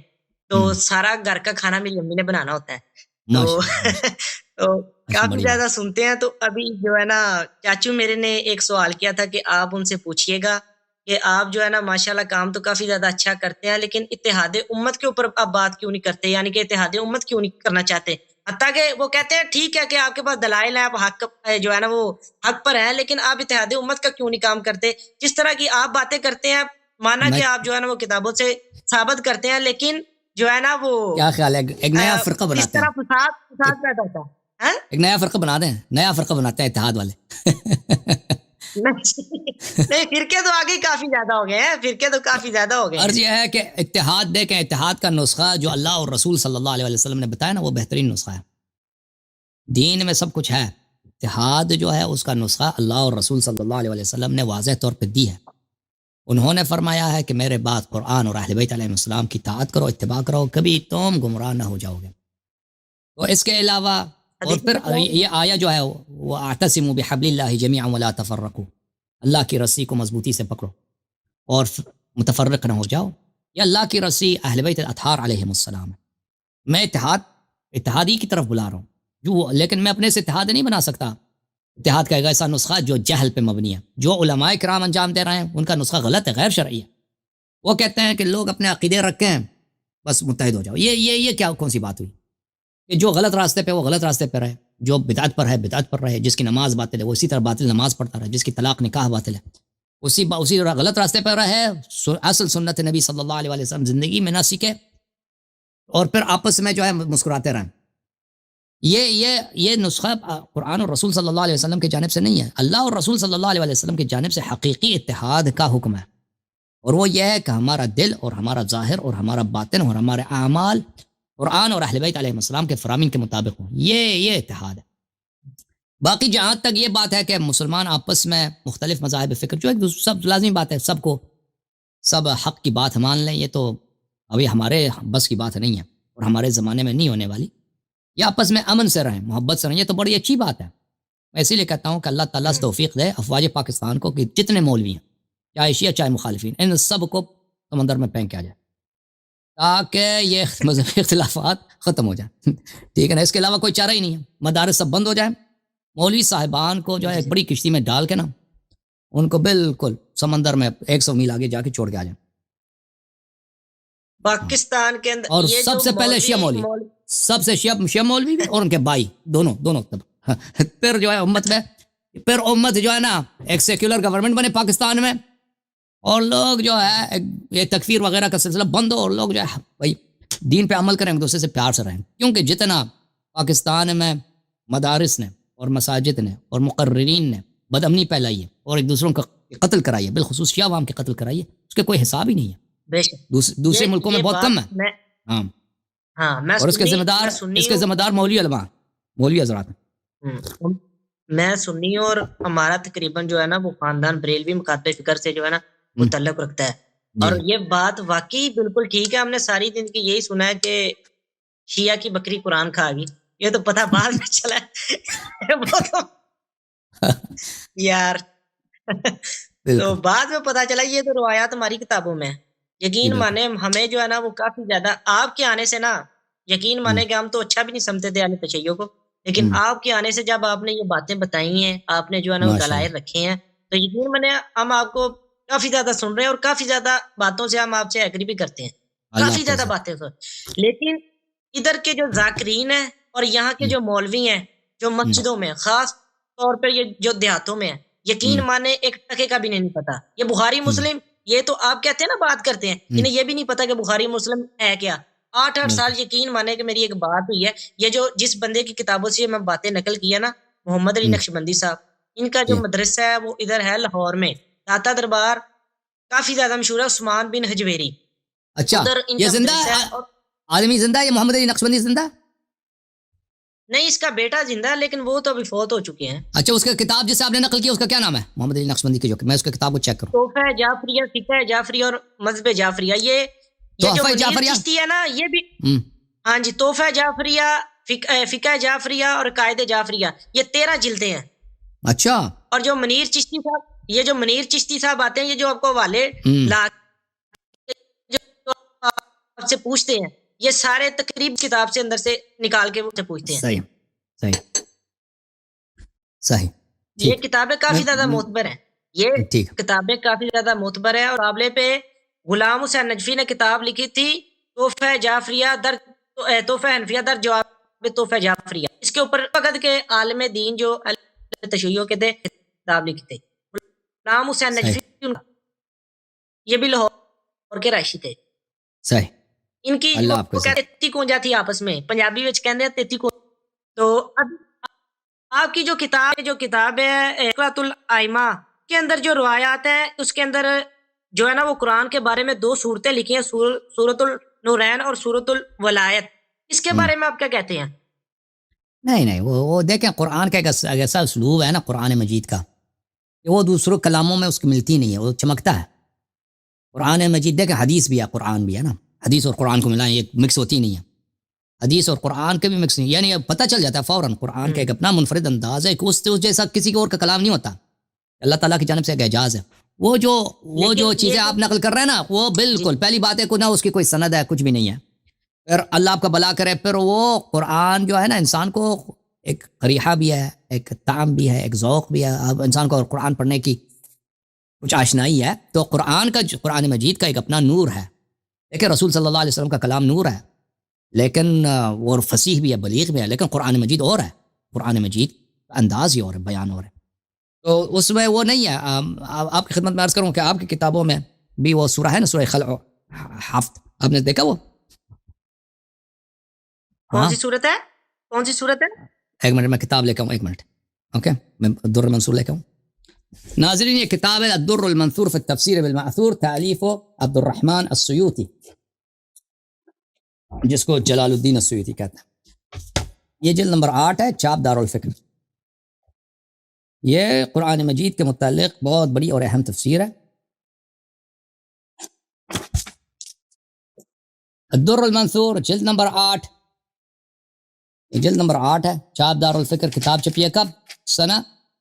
تو سارا گھر کا کھانا میری امی نے بنانا ہوتا ہے، تو کافی زیادہ سنتے ہیں. تو ابھی جو ہے نا چاچو میرے نے ایک سوال کیا تھا کہ آپ ان سے پوچھئے گا کہ آپ جو ہے نا ماشاءاللہ کام تو کافی زیادہ اچھا کرتے ہیں، لیکن اتحاد امت کے اوپر آپ بات کیوں نہیں کرتے، یعنی کہ اتحاد امت کیوں نہیں کرنا چاہتے؟ حتیٰ کہ وہ کہتے ہیں ٹھیک ہے کہ آپ کے پاس دلائل ہیں، آپ حق جو ہے نا وہ حق پر ہیں، لیکن آپ اتحاد امت کا کیوں نہیں کام کرتے؟ جس طرح کی آپ باتیں کرتے ہیں، مانا کہ آپ جو ہے نا وہ کتابوں سے ثابت کرتے ہیں، لیکن جو ہے نا وہ کیا خیال ہے ایک نیا فرقہ بناتے ہیں، اس طرح فساد پیدا ہوتا ہاں ایک نیا فرقہ بنا دیں, نیا فرقہ بناتے ہیں اتحاد والے. نہیں فرقے تو آگے کافی زیادہ ہو گئے ہیں, فرقے تو کافی زیادہ ہو گئے عرض ہیں. یہ ہے کہ اتحاد دیکھیں, اتحاد کا نسخہ جو اللہ اور رسول صلی اللہ علیہ وسلم نے بتایا نا, وہ بہترین نسخہ ہے. دین میں سب کچھ ہے, اتحاد جو ہے اس کا نسخہ اللہ اور رسول صلی اللہ علیہ وسلم نے واضح طور پہ دی ہے. انہوں نے فرمایا ہے کہ میرے بعد قرآن اور اہل بیت علیہ السلام کی اطاعت کرو, اتباع کرو, کبھی تم گمراہ نہ ہو جاؤ گے. تو اس کے علاوہ اور پھر یہ آیا جو ہے وہ اعتصموا بحبل اللہ جمیعا ولا تفرقوا, اللہ کی رسی کو مضبوطی سے پکڑو اور متفرق نہ ہو جاؤ. یہ اللہ کی رسی اہل بیت الاطہار علیہم السلام ہے. میں اتحادی کی طرف بلا رہا ہوں جو, لیکن میں اپنے سے اتحاد نہیں بنا سکتا. اتحاد کا ایک ایسا نسخہ جو جہل پہ مبنی ہے, جو علماء کرام انجام دے رہے ہیں ان کا نسخہ غلط ہے, غیر شرعی ہے. وہ کہتے ہیں کہ لوگ اپنے عقیدے رکھیں بس متحد ہو جاؤ. یہ کیا کون سی بات ہوئی کہ جو غلط راستے پہ وہ غلط راستے پہ رہے, جو بدعت پر ہے بدعت پر رہے, جس کی نماز باطل ہے وہ اسی طرح باطل نماز پڑھتا رہے, جس کی طلاق نکاح باطل ہے اسی طرح غلط راستے پر رہے. اصل سنت نبی صلی اللہ علیہ وسلم زندگی میں نہ سیکھے اور پھر آپس میں جو ہے مسکراتے رہیں. یہ نسخہ قرآن اور رسول صلی اللہ علیہ وسلم کی جانب سے نہیں ہے. اللہ اور رسول صلی اللہ علیہ وسلم کی جانب سے حقیقی اتحاد کا حکم ہے, اور وہ یہ ہے کہ ہمارا دل اور ہمارا ظاہر اور ہمارا باطن اور ہمارے اعمال قرآن اور اہل بیت علیہ السلام کے فرامین کے مطابق ہوں. یہ اتحاد ہے. باقی جہاں تک یہ بات ہے کہ مسلمان آپس میں مختلف مذاہب فکر جو ہے سب لازمی بات ہے, سب کو سب حق کی بات مان لیں, یہ تو ابھی ہمارے بس کی بات نہیں ہے اور ہمارے زمانے میں نہیں ہونے والی. یہ آپس میں امن سے رہیں, محبت سے رہیں, یہ تو بڑی اچھی بات ہے. میں اسی لیے کہتا ہوں کہ اللہ تعالیٰ سے توفیق دے افواج پاکستان کو کہ جتنے مولوی ہیں, چاہے شیعہ چاہے مخالفین, ان سب کو سمندر میں پھینک کے آ جائے تاکہ یہ مذہبی اختلافات ختم ہو جائیں. ٹھیک ہے نا, اس کے علاوہ کوئی چارہ ہی نہیں ہے. مدارس سب بند ہو جائیں, مولوی صاحبان کو جو ہے ایک بڑی کشتی میں ڈال کے نا ان کو بالکل سمندر میں 100 میل آگے جا کے چھوڑ کے آ جائیں. پاکستان کے اندر اور یہ سب جو سے پہلے شیعہ مولوی, سب سے شیعہ مولوی بھی اور ان کے بھائی دونوں تب پھر جو ہے امت میں, پھر امت جو ہے نا ایک سیکولر گورنمنٹ بنے پاکستان میں, اور لوگ جو ہے یہ تکفیر وغیرہ کا سلسلہ بند ہو, اور لوگ جو ہے بھائی دین پہ عمل کریں, ایک دوسرے سے پیار سے رہیں. کیونکہ جتنا پاکستان میں مدارس نے اور مساجد نے اور مقررین نے بدامنی پھیلائی ہے اور ایک دوسروں کا قتل کرائی ہے, بالخصوص شیعہ عوام کے قتل کرائی ہے, اس کے کوئی حساب ہی نہیں ہے. بے شک دوسرے ملکوں میں بہت کم ہے. ہاں, میں اور اس کے ذمہ دار مولوی علماء, مولوی حضرات. میں سنی ہوں, اور ہمارا تقریباً جو ہے نا وہ خاندان بریلوی مکاتب فکر سے جو ہے نا وہ تعلق رکھتا ہے. اور یہ بات واقعی بالکل ٹھیک ہے. ہم نے ساری زندگی یہی سنا ہے کہ شیعہ کی بکری قرآن کھا گئی, یہ تو پتہ بعد میں چلا یار تو بعد میں پتا چلا یہ تو روایات ہماری کتابوں میں. یقین مانے ہمیں جو ہے نا وہ کافی زیادہ آپ کے آنے سے نا, یقین مانے کہ ہم تو اچھا بھی نہیں سمجھتے تھے اہل تشیع کو, لیکن آپ کے آنے سے جب آپ نے یہ باتیں بتائی ہیں, آپ نے جو ہے نا وہ دلائل رکھے ہیں, تو یقین مانے ہم آپ کو کافی زیادہ سن رہے ہیں, اور کافی زیادہ باتوں سے ہم آپ سے ایگری بھی کرتے ہیں, کافی زیادہ باتیں. لیکن ادھر کے جو ذاکرین ہیں اور یہاں کے جو مولوی ہیں جو مسجدوں میں, خاص طور پر یہ جو دیہاتوں میں ہیں, یقین مانے ایک ٹکے کا بھی نہیں پتا. یہ بخاری مسلم, یہ تو آپ کہتے ہیں نا بات کرتے ہیں, انہیں یہ بھی نہیں پتا کہ بخاری مسلم ہے کیا. 8 سال یقین مانے کہ میری ایک بات ہوئی ہے, یہ جو جس بندے کی کتابوں سے میں باتیں نقل کی ہے نا, محمد علی نقشبندی صاحب, ان کا جو مدرسہ ہے وہ ادھر ہے لاہور میں, داتا دربار, کافی زیادہ مشہور ہے, عثمان بن حجویری. اچھا, یہ زندہ آدمی زندہ ہے, یہ محمد علی نقشبندی زندہ نہیں, اس کا بیٹا زندہ ہے, لیکن وہ تو ابھی فوت ہو چکے ہیں. اچھا, اس کا کتاب جسے آپ نے نقل کیا اس کا کیا نام ہے؟ محمد علی نقشبندی کی, جو میں اس کے کتاب کو چیک کروں. تحفہ جعفریہ, فقہ جعفریہ اور مذہب جعفریہ. یہ جو منیر چشتی ہے نا, یہ بھی ہاں جی, تحفہ جعفریہ, فقہ جعفریہ اور قائد جعفریہ, یہ 13 جلدیں ہیں. اچھا, اور جو منیر چشتی صاحب, یہ جو منیر چشتی صاحب آتے ہیں, یہ جو آپ کو حوالے لا آپ سے پوچھتے ہیں, یہ سارے تقریب کتاب سے اندر سے نکال کے سے پوچھتے ہیں. صحیح. یہ کتابیں کافی زیادہ معتبر ہیں, یہ کتابیں کافی زیادہ معتبر ہیں. اور قابلے پہ غلام حسین نجفی نے کتاب لکھی تھی, تحفہ جعفریہ در تحفہ حنفیہ در جواب تحفہ جعفریہ. اس کے اوپر وقت کے عالم دین جو تشیع کے تھے کتاب لکھی تھی, غلام حسین نجفی, یہ بھی لاہور کے رائشی تھے. صحیح. ان کی تیتی کونجا تھی آپس میں, پنجابی وچ کہندے ہیں تیتی کونجا. تو اب آپ کی جو کتاب ہے اقراۃ الائمہ کے اندر جو روایات ہیں اس کے اندر جو ہے نا وہ قرآن کے بارے میں 2 صورتیں لکھی ہیں، سورۃ النورین اور سورۃ الولایت. اس کے بارے میں آپ کیا کہتے ہیں؟ نہیں وہ دیکھیں قرآن کا ایسا اسلوب ہے نا قرآن مجید کا کہ وہ دوسروں کلاموں میں اس کی ملتی نہیں ہے، وہ چمکتا ہے. قرآن مجید دیکھیں حدیث بھی ہے قرآن بھی ہے نا، حدیث اور قرآن کو ملائیں یہ مکس ہوتی نہیں ہے، حدیث اور قرآن کے بھی مکس نہیں، یعنی پتہ چل جاتا ہے فوراً قرآن کا ایک اپنا منفرد انداز ہے کہ اس جیسا کسی اور کا کلام نہیں ہوتا، اللہ تعالیٰ کی جانب سے ایک اعجاز ہے. وہ جو چیزیں آپ نقل کر رہے ہیں نا وہ بالکل پہلی بات ہے کہ نہ اس کی کوئی سند ہے، کچھ بھی نہیں ہے. پھر اللہ آپ کا بھلا کرے، پھر وہ قرآن جو ہے نا انسان کو ایک قریحہ بھی ہے، ایک طعم بھی ہے، ایک ذوق بھی ہے. اب انسان کو قرآن پڑھنے کی کچھ آشنائی ہے تو قرآن مجید کا ایک اپنا نور ہے. دیکھیں رسول صلی اللہ علیہ وسلم کا کلام نور ہے، لیکن وہ فصیح بھی ہے، بلیغ بھی ہے، لیکن قرآن مجید اور ہے، قرآن مجید کا انداز ہی اور ہے، بیان اور ہے. تو اس میں وہ نہیں ہے. آپ کی خدمت میں عرض کروں کہ آپ کی کتابوں میں بھی وہ سورہ ہے نا، سورہ خلع حفت، آپ نے دیکھا وہ کون سی صورت ہے؟ کون سی صورت ہے؟ ایک منٹ میں کتاب لے کے آؤں، ایک منٹ. اوکے میں الدر المنصور لے کے آؤں. ناظرین یہ کتاب ہے الدر المنثور فی التفسیر بالمأثور، تالیف عبد الرحمن السیوطی، جس کو جلال الدین السیوطی کہتے ہیں. یہ جلد نمبر 8 ہے، چاپ دارالفکر. یہ قرآن مجید کے متعلق بہت بڑی اور اہم تفسیر ہے. الدر المنثور جلد نمبر 8، یہ جلد نمبر 8 ہے، چاپ دارالفکر. کتاب چھپی ہے کب؟ سنہ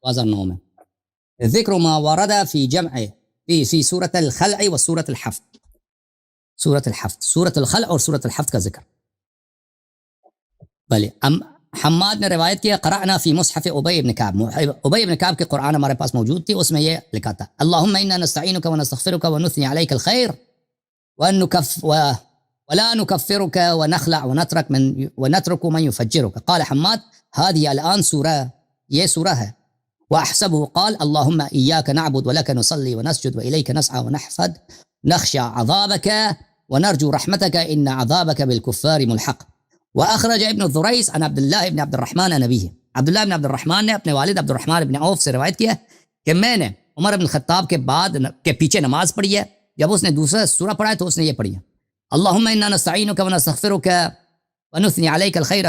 2009 میں. ذکر ما ورد فی جمع فی سورۃ الخلع و سورۃ الحفت. سورۃ الحفت، سورۃ الخلع اور سورۃ الحفت کا ذکر. بھلے حماد نے روایت کیا قرأنا فی مصحف ابی بن کعب. ابی بن کعب کے قرآن ہمارے پاس موجود تھی، اس میں یہ لکھا تھا اللہم انا نستعینک ونستغفرک ونثنی علیک الخیر ولا نكفرك ونخلع ونترك من يفجرك. قال حماد هذه الآن سورة، یہ سورة ہے. وأحسبه قال اللهم إياك نعبد ولك نصلي ونسجد وإليك نسعى ونحفد نخشى عذابك ونرجو رحمتك إن عذابك بالكفار ملحق. وأخرج ابن الذريس عن عبد الله بن عبد الرحمن عن أبيه. عبداللہ بن عبد الرحمن نے اپنے والد عبد الرحمن بن عوف سے روایت کیا کہ میں نے عمر بن خطاب کے بعد کے پیچھے نماز پڑھی ہے، جب اس نے دوسرا سورہ پڑھا ہے تو اس نے یہ پڑھی ہے اللهم إنا نستعينك ونستغفرك ونثني عليك الخير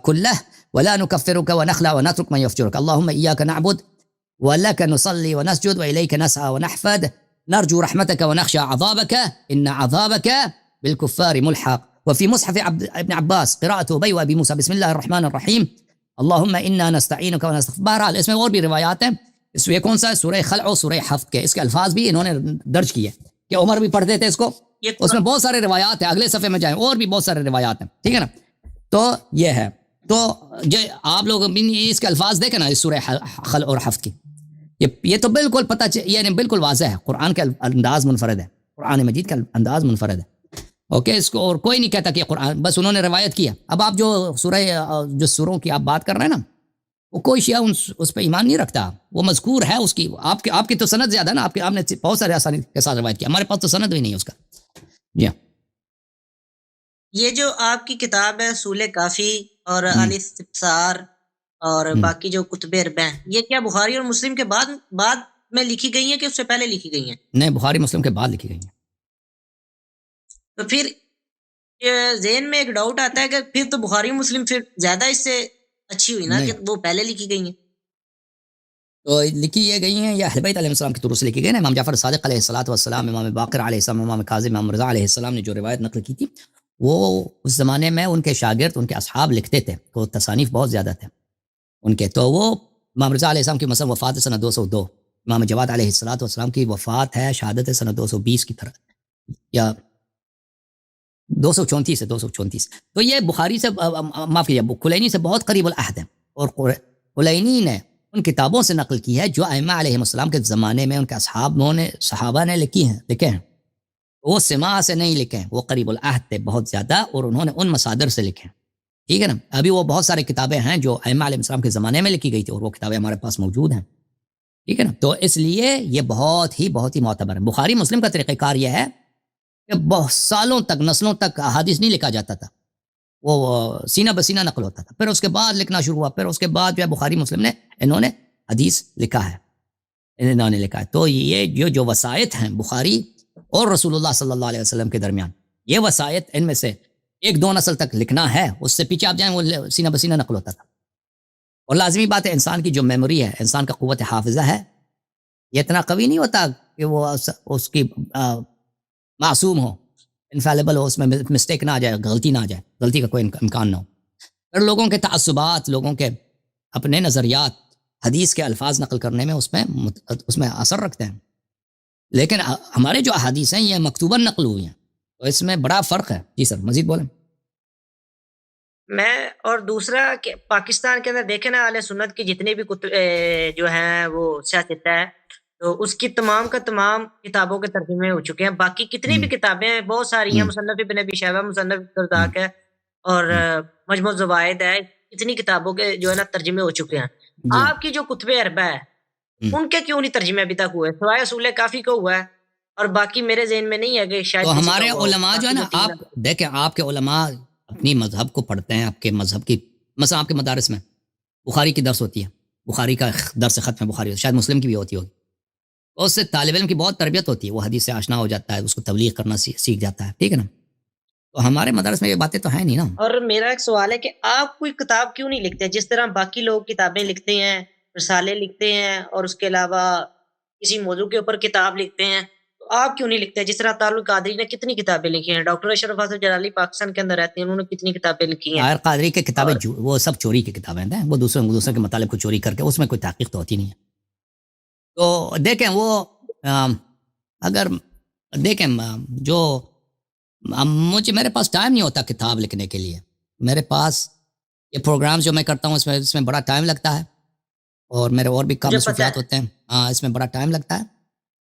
كله ولا نكفرك ونخلع ونترك من يفجرك اللهم إياك نعبد ولك نصلي ونسجد وإليك نسعى ونحفد نرجو رحمتك ونخشى عذابك إن عذابك بالكفار ملحق. وفي مصحف ابن عباس قراءة أبي وأبي موسى بسم الله الرحمن الرحيم اللهم إنا نستعينك ونستغفرك. بہرحال اس میں اور بھی روایات ہیں. اس میں کون سا سورہ خلع و سورہ حفت کے، اس کے الفاظ بھی انہوں نے درج کیے کہ عمر بھی پڑھتے تھے اس کو. اس میں بہت سارے روایات ہیں، اگلے صفحے میں جائیں اور بھی بہت سارے روایات ہیں، ٹھیک ہے نا. تو یہ ہے، تو آپ لوگ اس کے الفاظ دیکھیں نا اس سورہ خلع اور حفت کی، یہ تو بالکل پتہ یعنی بالکل واضح ہے قرآن کا انداز منفرد ہے، قرآن مجید کا انداز منفرد ہے. اوکے اس کو اور کوئی نہیں کہتا کہ قرآن، بس انہوں نے روایت کیا. اب آپ جو سوروں کی آپ بات کر رہے ہیں نا، وہ کوئی شیعہ اس پہ ایمان نہیں رکھتا، وہ مذکور ہے اس کی. آپ کی تو سند زیادہ نا، آپ نے بہت سارے آسانی کے ساتھ روایت کیا، ہمارے پاس تو سند بھی نہیں ہے اس کا. جی یہ جو آپ کی کتاب ہے اصول کافی اور الاستبصار اور باقی جو کتب اربع ہیں، یہ کیا بخاری اور مسلم کے بعد میں لکھی گئی ہیں کہ اس سے پہلے لکھی گئی ہیں؟ نہیں، بخاری مسلم کے بعد لکھی گئی ہیں. تو پھر ذہن میں ایک ڈاؤٹ آتا ہے کہ پھر تو بخاری مسلم پھر زیادہ اس سے اچھی ہوئی نا کہ وہ پہلے لکھی گئی ہیں. تو لکھی یہ گئی ہیں یہ اہل بیت علیہ السلام کی طرف سے لکھی گئی نا. امام جعفر صادق علیہ الصلوۃ والسلام، امام باقر علیہ السلام، امام کاظم، امام رضا علیہ السلام نے جو روایت نقل کی تھی، وہ اس زمانے میں ان کے شاگرد، ان کے اصحاب لکھتے تھے، تو تصانیف بہت زیادہ تھے ان کے. تو وہ امام رضا علیہ السلام کی مثلا وفات ہے سنہ 202، امام جواد علیہ الصلوۃ والسلام کی وفات ہے، شہادت ہے سنہ 220 کی طرح یا 234 ہے 234. تو یہ بخاری سے معاف کیجیے کلینی سے بہت قریب العہد ہے، اور کلینی نے ان کتابوں سے نقل کی ہے جو ائمہ علیہ السلام کے زمانے میں ان کے صحابہ نے لکھے ہیں. وہ سماع سے نہیں لکھے ہیں، وہ قریب العہد تھے بہت زیادہ، اور انہوں نے ان مصادر سے لکھے ہیں، ٹھیک ہے نا. ابھی وہ بہت سارے کتابیں ہیں جو ائمہ علیہ السلام کے زمانے میں لکھی گئی تھی، اور وہ کتابیں ہمارے پاس موجود ہیں، ٹھیک ہے نا. تو اس لیے یہ بہت ہی معتبر ہے. بخاری مسلم کا طریقہ کار یہ ہے کہ بہت سالوں تک، نسلوں تک احادیث نہیں لکھا جاتا تھا. وہ سینہ بسینہ نقل ہوتا تھا. پھر اس کے بعد لکھنا شروع ہوا. پھر اس کے بعد جو ہے بخاری مسلم نے انہوں نے حدیث لکھا ہے, انہوں نے لکھا ہے. تو یہ جو وسائط ہیں بخاری اور رسول اللہ صلی اللہ علیہ وسلم کے درمیان, یہ وسائط ان میں سے ایک دو نسل تک لکھنا ہے, اس سے پیچھے آپ جائیں وہ سینہ بسینہ نقل ہوتا تھا. اور لازمی بات ہے انسان کی جو میموری ہے, انسان کا قوت حافظہ ہے, یہ اتنا قوی نہیں ہوتا کہ وہ اس کی معصوم ہو, انفیلیبل ہو, اس میں مسٹیک نہ آ جائے, غلطی نہ آ جائے, غلطی کا کوئی امکان نہ ہو. پھر لوگوں کے تعصبات, لوگوں کے اپنے نظریات حدیث کے الفاظ نقل کرنے میں اس میں اثر رکھتے ہیں. لیکن ہمارے جو احادیث ہیں یہ مکتوباً نقل ہوئی ہیں, تو اس میں بڑا فرق ہے. جی سر مزید بولیں. میں اور دوسرا کہ پاکستان کے اندر دیکھیں نا, اہل سنت کی جتنی بھی جو ہیں وہ سیاست ہے, تو اس کی تمام کا تمام کتابوں کے ترجمے ہو چکے ہیں. باقی کتنی بھی کتابیں ہیں بہت ساری ہیں, مصنف ابن ابی شیبہ, مصنف عبدالرزاق ہے, اور مجموع الزوائد ہے, اتنی کتابوں کے جو ہے نا ترجمے ہو چکے ہیں. آپ کی جو کتب اربع ہے ان کے کیوں نہیں ترجمے ابھی تک ہوئے؟ سوائے اصول کافی کا ہوا ہے, اور باقی میرے ذہن میں نہیں ہے کہ شاید تو ہمارے علماء جو ہے نا, آپ دیکھیں آپ کے علماء اپنی مذہب کو پڑھتے ہیں, آپ کے مذہب کی مثلا آپ کے مدارس میں بخاری کی درس ہوتی ہے, بخاری کا درس ختم بخاری, شاید مسلم کی بھی ہوتی ہوگی, تو اس سے طالب علم کی بہت تربیت ہوتی ہے, وہ حدیث سے آشنا ہو جاتا ہے, اس کو تبلیغ کرنا سیکھ جاتا ہے, ٹھیک ہے نا. تو ہمارے مدارس میں یہ باتیں تو ہیں نہیں نا. اور میرا ایک سوال ہے کہ آپ کوئی کتاب کیوں نہیں لکھتے جس طرح باقی لوگ کتابیں لکھتے ہیں, رسالے لکھتے ہیں, اور اس کے علاوہ کسی موضوع کے اوپر کتاب لکھتے ہیں, تو آپ کیوں نہیں لکھتے؟ جس طرح طارق القادری نے کتنی کتابیں لکھی ہیں, ڈاکٹر اشرف حسن جلالی پاکستان کے اندر رہتے ہیں, انہوں نے کتنی کتابیں لکھی ہیں. طارق قادری کی کتابیں وہ سب چوری کی کتابیں ہیں, وہ دوسرے کے مطالب کو چوری کر کے, اس میں کوئی تحقیق تو ہوتی نہیں ہے. تو دیکھیں وہ اگر دیکھیں جو میرے پاس ٹائم نہیں ہوتا کتاب لکھنے کے لیے. میرے پاس یہ پروگرامز جو میں کرتا ہوں اس میں بڑا ٹائم لگتا ہے, اور میرے اور بھی کام مصروفیات ہوتے ہیں, اس میں بڑا ٹائم لگتا ہے.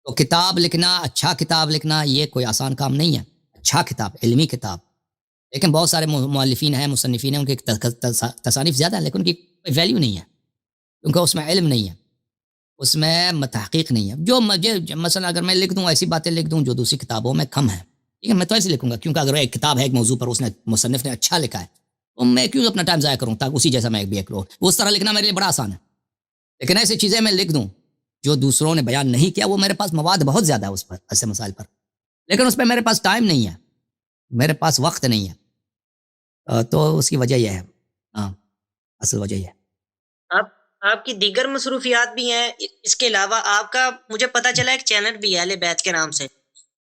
تو کتاب لکھنا, اچھا کتاب لکھنا یہ کوئی آسان کام نہیں ہے. اچھا کتاب, علمی کتاب, لیکن بہت سارے مؤلفین ہیں, مصنفین ہیں, ان کی تصانیف زیادہ ہیں, لیکن ان کی کوئی ویلیو نہیں ہے, کیونکہ اس میں علم نہیں ہے, اس میں تحقیق نہیں ہے. جو مجھے مثلا اگر میں لکھ دوں ایسی باتیں لکھ دوں جو دوسری کتابوں میں کم ہیں, ٹھیک ہے, میں تو ایسے لکھوں گا, کیونکہ اگر ایک کتاب ہے ایک موضوع پر اس نے مصنف نے اچھا لکھا ہے, تو میں کیوں اپنا ٹائم ضائع کروں تاکہ اسی جیسا میں بھی ایک لوں. اس طرح لکھنا میرے لیے بڑا آسان ہے. لیکن ایسی چیزیں میں لکھ دوں جو دوسروں نے بیان نہیں کیا, وہ میرے پاس مواد بہت زیادہ ہے اس پر, ایسے مسائل پر, لیکن اس پہ میرے پاس ٹائم نہیں ہے, میرے پاس وقت نہیں ہے. تو اس کی وجہ یہ ہے, اصل وجہ یہ ہے. آپ کی دیگر مصروفیات بھی ہیں, اس کے علاوہ آپ کا مجھے پتا چلا ایک چینل بھی ہے اہل بیت کے نام سے,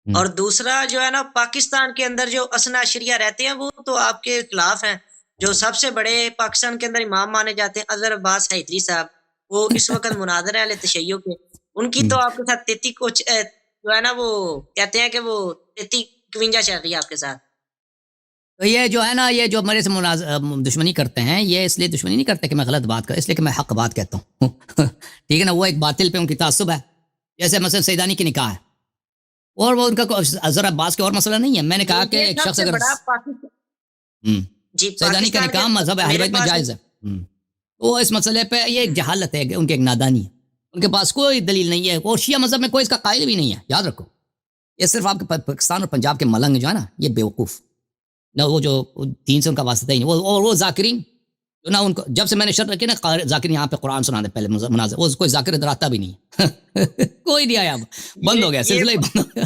اور دوسرا جو ہے نا پاکستان کے اندر جو اسنا عشریہ رہتے ہیں وہ تو آپ کے خلاف ہیں. جو سب سے بڑے پاکستان کے اندر امام مانے جاتے ہیں اظہر عباس حیدری صاحب, وہ اس وقت مناظر ہیں اہل تشیع کے, ان کی تو آپ کے ساتھ 33 کچھ جو ہے نا وہ کہتے ہیں کہ وہ 33 چل رہی ہے آپ کے ساتھ. تو یہ جو ہے نا, یہ جو میرے سے دشمنی کرتے ہیں, یہ اس لیے دشمنی نہیں کرتے کہ میں غلط بات کروں, اس لیے کہ میں حق بات کہتا ہوں. ٹھیک ہے نا, وہ ایک باطل پہ ان کی تعصب ہے. جیسے مثلا سیدانی کی نکاح ہے, اور وہ ان کا ذرا عباس کے اور مسئلہ نہیں ہے. میں نے کہا کہ ایک شخص اگر سیدانی کا نکاح مذہب اہل بیت میں جائز ہے, تو اس مسئلے پہ یہ ایک جہالت ہے, ان کی ایک نادانی ہے, ان کے پاس کوئی دلیل نہیں ہے, اور شیعہ مذہب میں کوئی اس کا قائل بھی نہیں ہے. یاد رکھو, یہ صرف آپ کے پاکستان اور پنجاب کے ملنگ جو ہے نا, یہ بیوقوف نہ, وہ جو دین سے ان کا واسطہ ہی نہیں. وہ ذاکرین جو نا, ان کو جب سے میں نے شرط رکھی نا ذاکرین یہاں پہ قرآن سنا دے پہلے مناظر, وہ کوئی ذاکر ادھر آتا بھی نہیں. کوئی نہیں آیا, بند ہو گیا, سلسلہ ہی بند ہو گیا.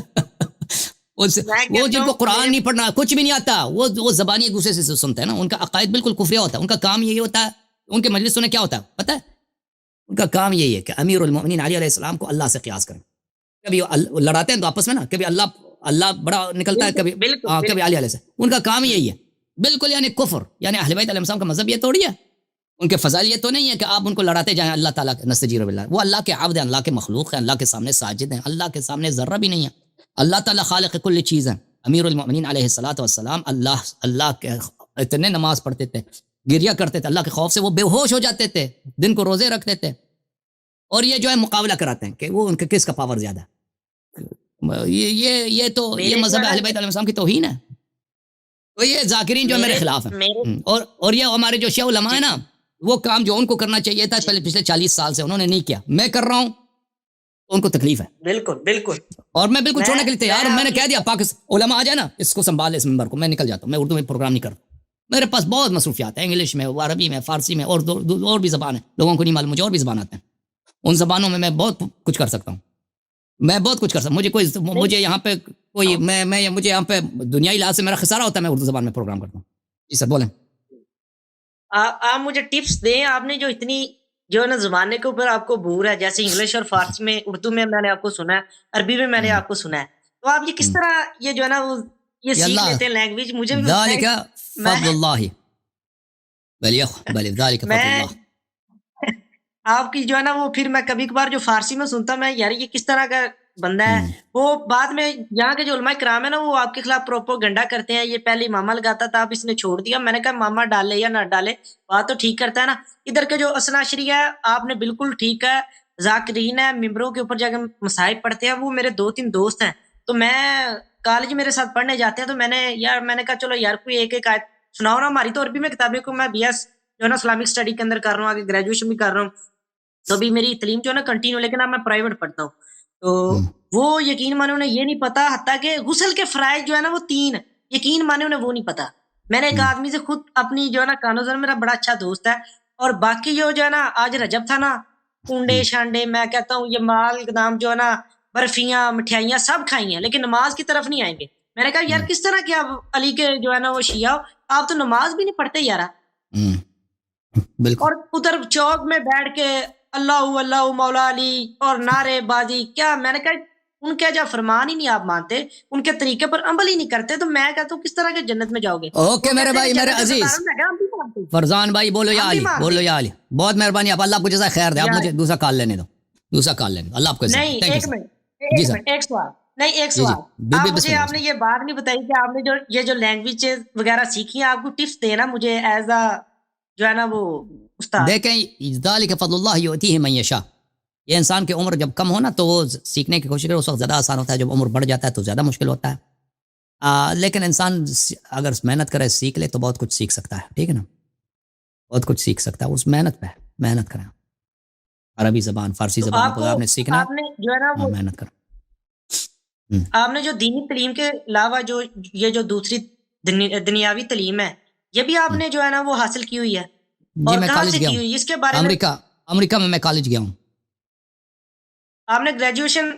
وہ جن کو قرآن نہیں پڑھنا, کچھ بھی نہیں آتا, وہ زبانی ایک دوسرے سے سنتے ہیں نا, ان کا عقائد بالکل کفریہ ہوتا ہے. ان کا کام یہی ہوتا ہے, ان کے مجلسوں میں کیا ہوتا ہے پتہ ہے, ان کا کام یہی ہے کہ امیر المؤمنین علی علیہ السلام کو اللہ سے قیاس کریں. کبھی لڑاتے ہیں تو آپس میں نا, کبھی اللہ بڑا نکلتا ہے, کبھی علی علیہ السلام. ان کا کام یہی ہے بالکل, یعنی کفر, یعنی اہل بیت علیہ السلام کا مذہب یہ توڑی ہے. ان کے فضائل یہ تو نہیں ہے کہ آپ ان کو لڑاتے جائیں. اللہ تعالیٰ نستجیر باللہ, وہ اللہ کے عبد ہیں, اللہ کے مخلوق ہیں, اللہ کے سامنے ساجد ہیں, اللہ کے سامنے ذرہ بھی نہیں ہے. اللہ تعالیٰ خالق کل چیز ہے. امیر المؤمنین علیہ الصلوۃ والسلام اللہ کے اتنے نماز پڑھتے تھے, گریا کرتے تھے, اللہ کے خوف سے وہ بے ہوش ہو جاتے تھے, دن کو روزے رکھتے تھے, اور یہ جو ہے مقابلہ کراتے ہیں کہ وہ ان کے کس کا پاور زیادہ ہے. یہ تو یہ مذہب اہل بیت علیہ السلام کی توہین ہے. تو یہ ذاکرین جو میرے خلاف ہیں, اور یہ ہمارے جو شیعہ علماء ہیں نا, وہ کام جو ان کو کرنا چاہیے تھا پچھلے 40 سال سے انہوں نے نہیں کیا, میں کر رہا ہوں, تو ان کو تکلیف ہے. بالکل, اور میں بالکل چھوڑنے کے لیے تیار ہوں. میں نے کہہ دیا, پاکستان علماء آ جائے نا, اس کو سنبھال اس ممبر کو, میں نکل جاتا ہوں, میں اردو میں پروگرام نہیں کرتا, میرے پاس بہت مصروفیات ہیں، انگلش میں، عربی میں، فارسی میں، اور بھی زبان ہیں، لوگوں کو نہیں معلوم، مجھے اور بھی زبان آتے ہیں، ان زبانوں میں میں بہت کچھ کر سکتا ہوں، میں بہت کچھ کر سکتا ہوں، مجھے یہاں پہ کوئی مجھے یہاں پہ دنیائی لحاظ سے میرا خسارہ ہوتا ہے، میں اردو زبان میں پروگرام کرتا ہوں. جی سر بولیں. آپ مجھے ٹپس دیں. آپ نے جو اتنی جو ہے نا زبانیں کے اوپر آپ کو بور ہے، جیسے انگلش اور فارسی میں، اردو میں نے آپ کو سنا ہے، عربی میں نے آپ کو سنا ہے، تو آپ یہ کس طرح یہ جو ہے نا وہ یہ یا سیکھ اللہ لیتے ہیں لینگویج؟ مجھے بھی ذالک بتائیں. فضل اللہ بل ذالک فضل میں اللہ. آپ کی جو ہے نا وہ پھر میں کبھی کبھار جو فارسی میں سنتا ہوں، میں یار یہ کس طرح کا بندہ ہے. وہ بعد میں یہاں کے جو علماء کرام ہے نا، وہ آپ کے خلاف پروپیگنڈا کرتے ہیں، یہ پہلے ماما لگاتا تھا، اب اس نے چھوڑ دیا. میں نے کہا ماما ڈالے یا نہ ڈالے، بات تو ٹھیک کرتا ہے نا. ادھر کے جو اسناشری ہے، آپ نے بالکل ٹھیک ہے. ذاکرین ہے، ممبروں کے اوپر جا کے مصائب پڑھتے ہیں، وہ میرے 2-3 دوست ہیں. تو میں کالج میرے ساتھ پڑھنے جاتے ہیں، تو میں نے کہا چلو یار کوئی ایک آیت سناؤ نا. ہماری تو عربی میں کتابیں کو میں بی ایس جو ہے نا اسلامک اسٹڈی کے اندر کر رہا ہوں، آگے گریجویشن بھی کر رہا ہوں، تو ابھی میری تعلیم جو ہے نا کنٹینیو، لیکن اب میں پرائیویٹ پڑھتا ہوں. تو وہ یقین مانے انہیں یہ نہیں پتا، حتیٰ کہ غسل کے فرائض جو ہے نا وہ 3، یقین مانے انہیں وہ نہیں پتا. میں نے ایک آدمی سے خود اپنی جو ہے نا کانوزر، میرا بڑا اچھا دوست ہے، اور باقی جو ہے نا آج رجب تھا نا، کنڈے شانڈے میں کہتا ہوں یہ مال گدام جو ہے نا، برفیاں مٹھائیاں سب کھائی ہیں، لیکن نماز کی طرف نہیں آئیں گے. میں نے کہا یار کس طرح کہ آپ علی کے جو ہے نا وہ شیعہ ہو، آپ تو نماز بھی نہیں پڑھتے یارا. بالکل. اور ادھر چوک میں بیٹھ کے اللہ اللہ مولا علی اور نعرے بازی کیا. میں نے کہا ان کے جب فرمان ہی نہیں آپ مانتے، ان کے طریقے پر عمل ہی نہیں کرتے، تو میں کہتا ہوں کس طرح کے جنت میں جاؤ گے. اوکے میرے بھائی، میرے عزیز فرزان بھائی، بولو یا علی، بولو یا علی. بہت مہربانی، آپ اللہ آپ کو جزائے خیر دے. آپ مجھے دوسرا کال لینے دو، دوسرا کال لینے دو. اللہ آپ کو عزت دے. نہیں. Thank you, ایک sir. منٹ جی سر. ایک سوال نہیں، ایک جی جی سوال. آپ بسم مجھے اللہ. آپ نے یہ بات نہیں بتائی کہ آپ نے جو یہ جو لینگویج وغیرہ سیکھی ہیں، آپ کو ٹپس دینا مجھے ایز اے جو ہے نا وہ استاد. دیکھیں ذالک فضل اللہ یؤتیہ من یشاء. یہ انسان کی عمر جب کم ہونا تو وہ سیکھنے کی کوشش کرے، اس وقت زیادہ آسان ہوتا ہے. جب عمر بڑھ جاتا ہے تو زیادہ مشکل ہوتا ہے. لیکن انسان اگر محنت کرے، سیکھ لے تو بہت کچھ سیکھ سکتا ہے. ٹھیک ہے نا، بہت کچھ سیکھ سکتا ہے. اس محنت پہ محنت کریں. عربی زبان، فارسی زبان کو آپ نے سیکھنا ہے، آپ نے جو ہے نا وہ محنت کریں. آپ نے جو دینی تعلیم کے علاوہ جو یہ جو دوسری دنیاوی تعلیم ہے، یہ بھی آپ نے جو ہے نا وہ حاصل کی ہوئی ہے؟ جی اور میں کہاں کالج سے گیا کی ہوں، ہوئی اس کے بارے میں؟ امریکہ میں کالج گیا ہوں. آپ نے گریجویشن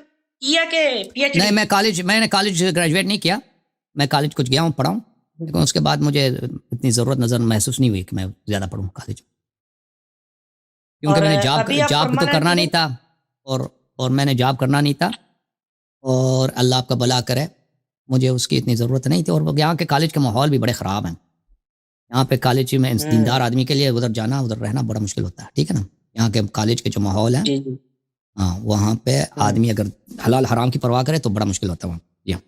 کیا کہ پی ایچ ڈی؟ نہیں، میں نے کالج گریجویٹ نہیں کیا. میں کالج کچھ گیا ہوں، پڑھا ہوں، لیکن اس کے بعد مجھے اتنی ضرورت نظر محسوس نہیں ہوئی کہ میں زیادہ پڑھوں کالج میں، کیونکہ میں نے جاب تو کرنا نہیں تھا، اور میں نے جاب کرنا نہیں تھا، اور اللہ آپ کا بھلا کرے، مجھے اس کی اتنی ضرورت نہیں تھی. اور یہاں کے کالج کے ماحول بھی بڑے خراب ہیں. یہاں پہ کالج میں دیندار آدمی کے لیے ادھر جانا، ادھر رہنا بڑا مشکل ہوتا ہے. ٹھیک ہے نا. یہاں کے کالج کے جو ماحول ہیں، ہاں، وہاں پہ آدمی اگر حلال حرام کی پرواہ کرے تو بڑا مشکل ہوتا ہے وہاں.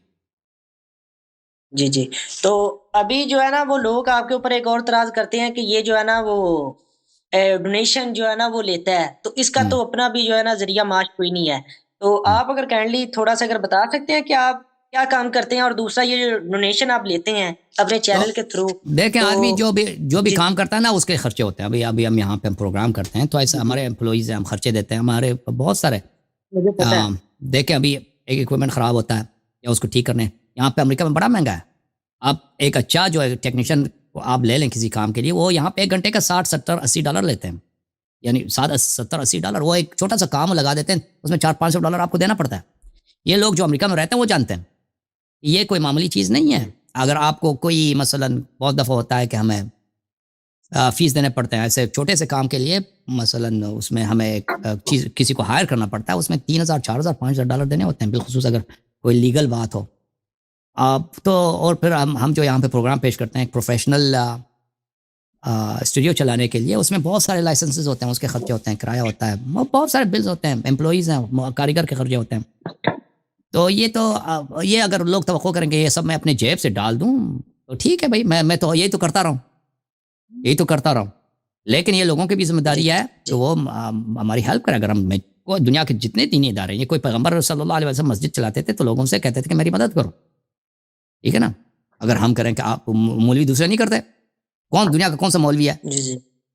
جی. تو ابھی جو ہے نا وہ لوگ آپ کے اوپر ایک اور اعتراض کرتے ہیں کہ یہ جو ہے نا وہ ڈونیشن جو ہے نا وہ لیتا ہے، تو اس کا تو اپنا بھی جو ہے نا ذریعہ معاش کوئی نہیں ہے. تو آپ اگر کائنڈلی تھوڑا سا اگر بتا سکتے ہیں کہ آپ کیا کام کرتے ہیں، اور دوسرا یہ جو ڈونیشن آپ لیتے ہیں اپنے چینل کے تھرو. دیکھیں آدمی جو بھی کام کرتا ہے نا، اس کے خرچے ہوتے ہیں. ابھی ہم یہاں پہ پروگرام کرتے ہیں تو ایسے ہمارے امپلائیز ہیں، ہم خرچے دیتے ہیں، ہمارے بہت سارے. دیکھیں ابھی ایک ایکوپمنٹ خراب ہوتا ہے یا اس کو ٹھیک کرنے، یہاں پہ امریکہ میں بڑا مہنگا ہے. آپ ایک اچھا جو ہے ٹیکنیشین کو آپ لے لیں کسی کام کے لیے، وہ یہاں پہ 1 گھنٹے کا $60-70-80 لیتے ہیں. یعنی $70-80 وہ ایک چھوٹا سا کام لگا دیتے ہیں، اس میں $400-500 آپ کو دینا پڑتا ہے. یہ لوگ جو امریکہ میں رہتے ہیں وہ جانتے ہیں یہ کوئی معمولی چیز نہیں ہے. اگر آپ کو کوئی مثلا بہت دفعہ ہوتا ہے کہ ہمیں فیس دینے پڑتے ہیں ایسے چھوٹے سے کام کے لیے، مثلا اس میں ہمیں ایک چیز کسی کو ہائر کرنا پڑتا ہے، اس میں $3,000 $4,000 $5,000 دینے ہوتے ہیں، بالخصوص اگر کوئی لیگل بات ہو. تو اور پھر ہم جو یہاں پہ پروگرام پیش کرتے ہیں ایک پروفیشنل اسٹوڈیو چلانے کے لیے، اس میں بہت سارے لائسنسز ہوتے ہیں، اس کے خرچے ہوتے ہیں، کرایہ ہوتا ہے، بہت سارے بلز ہوتے ہیں، امپلائیز ہیں، کاریگر کے خرچے ہوتے ہیں. تو یہ اگر لوگ توقع کریں کہ یہ سب میں اپنے جیب سے ڈال دوں تو ٹھیک ہے بھائی، میں تو یہی تو کرتا رہا ہوں. لیکن یہ لوگوں کی بھی ذمہ داری ہے کہ وہ ہماری ہیلپ کریں. اگر ہم دنیا کے جتنے دینی ادارے ہیں، یہ کوئی پیغمبر صلی اللہ علیہ وسلم مسجد چلاتے تھے تو لوگوں سے کہتے تھے کہ میری مدد کرو. ٹھیک ہے نا. اگر ہم کریں کہ آپ مولوی دوسرے نہیں کرتے، دنیا کا کون سا مولوی ہے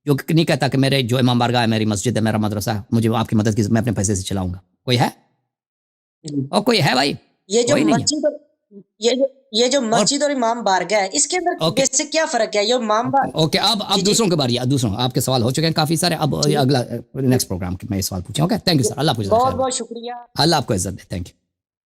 جو نہیں کہتا کہ میرے جو امام بارگاہ ہے، میری مسجد ہے، میرا مدرسہ ہے، مجھے آپ کی مدد کی، میں اپنے پیسے سے چلاؤں گا؟ کوئی ہے؟ اور کوئی ہے بھائی؟ یہ جو کوئی نہیں ہے. مسجد یہ جو مسجد اور امام بارگاہ ہے اس کے اندر اوکے بیسک کیا فرق ہے؟ یہ امام اوکے اب دوسروں کے بارے دوسروں آپ کے سوال ہو چکے ہیں کافی سارے اب اگلا نیکسٹ پروگرام میں یہ سوال پوچھیں اوکے تھینک یو سر اللہ آپ کو بہت بہت شکریہ اللہ آپ کو عزت دے تھینک یو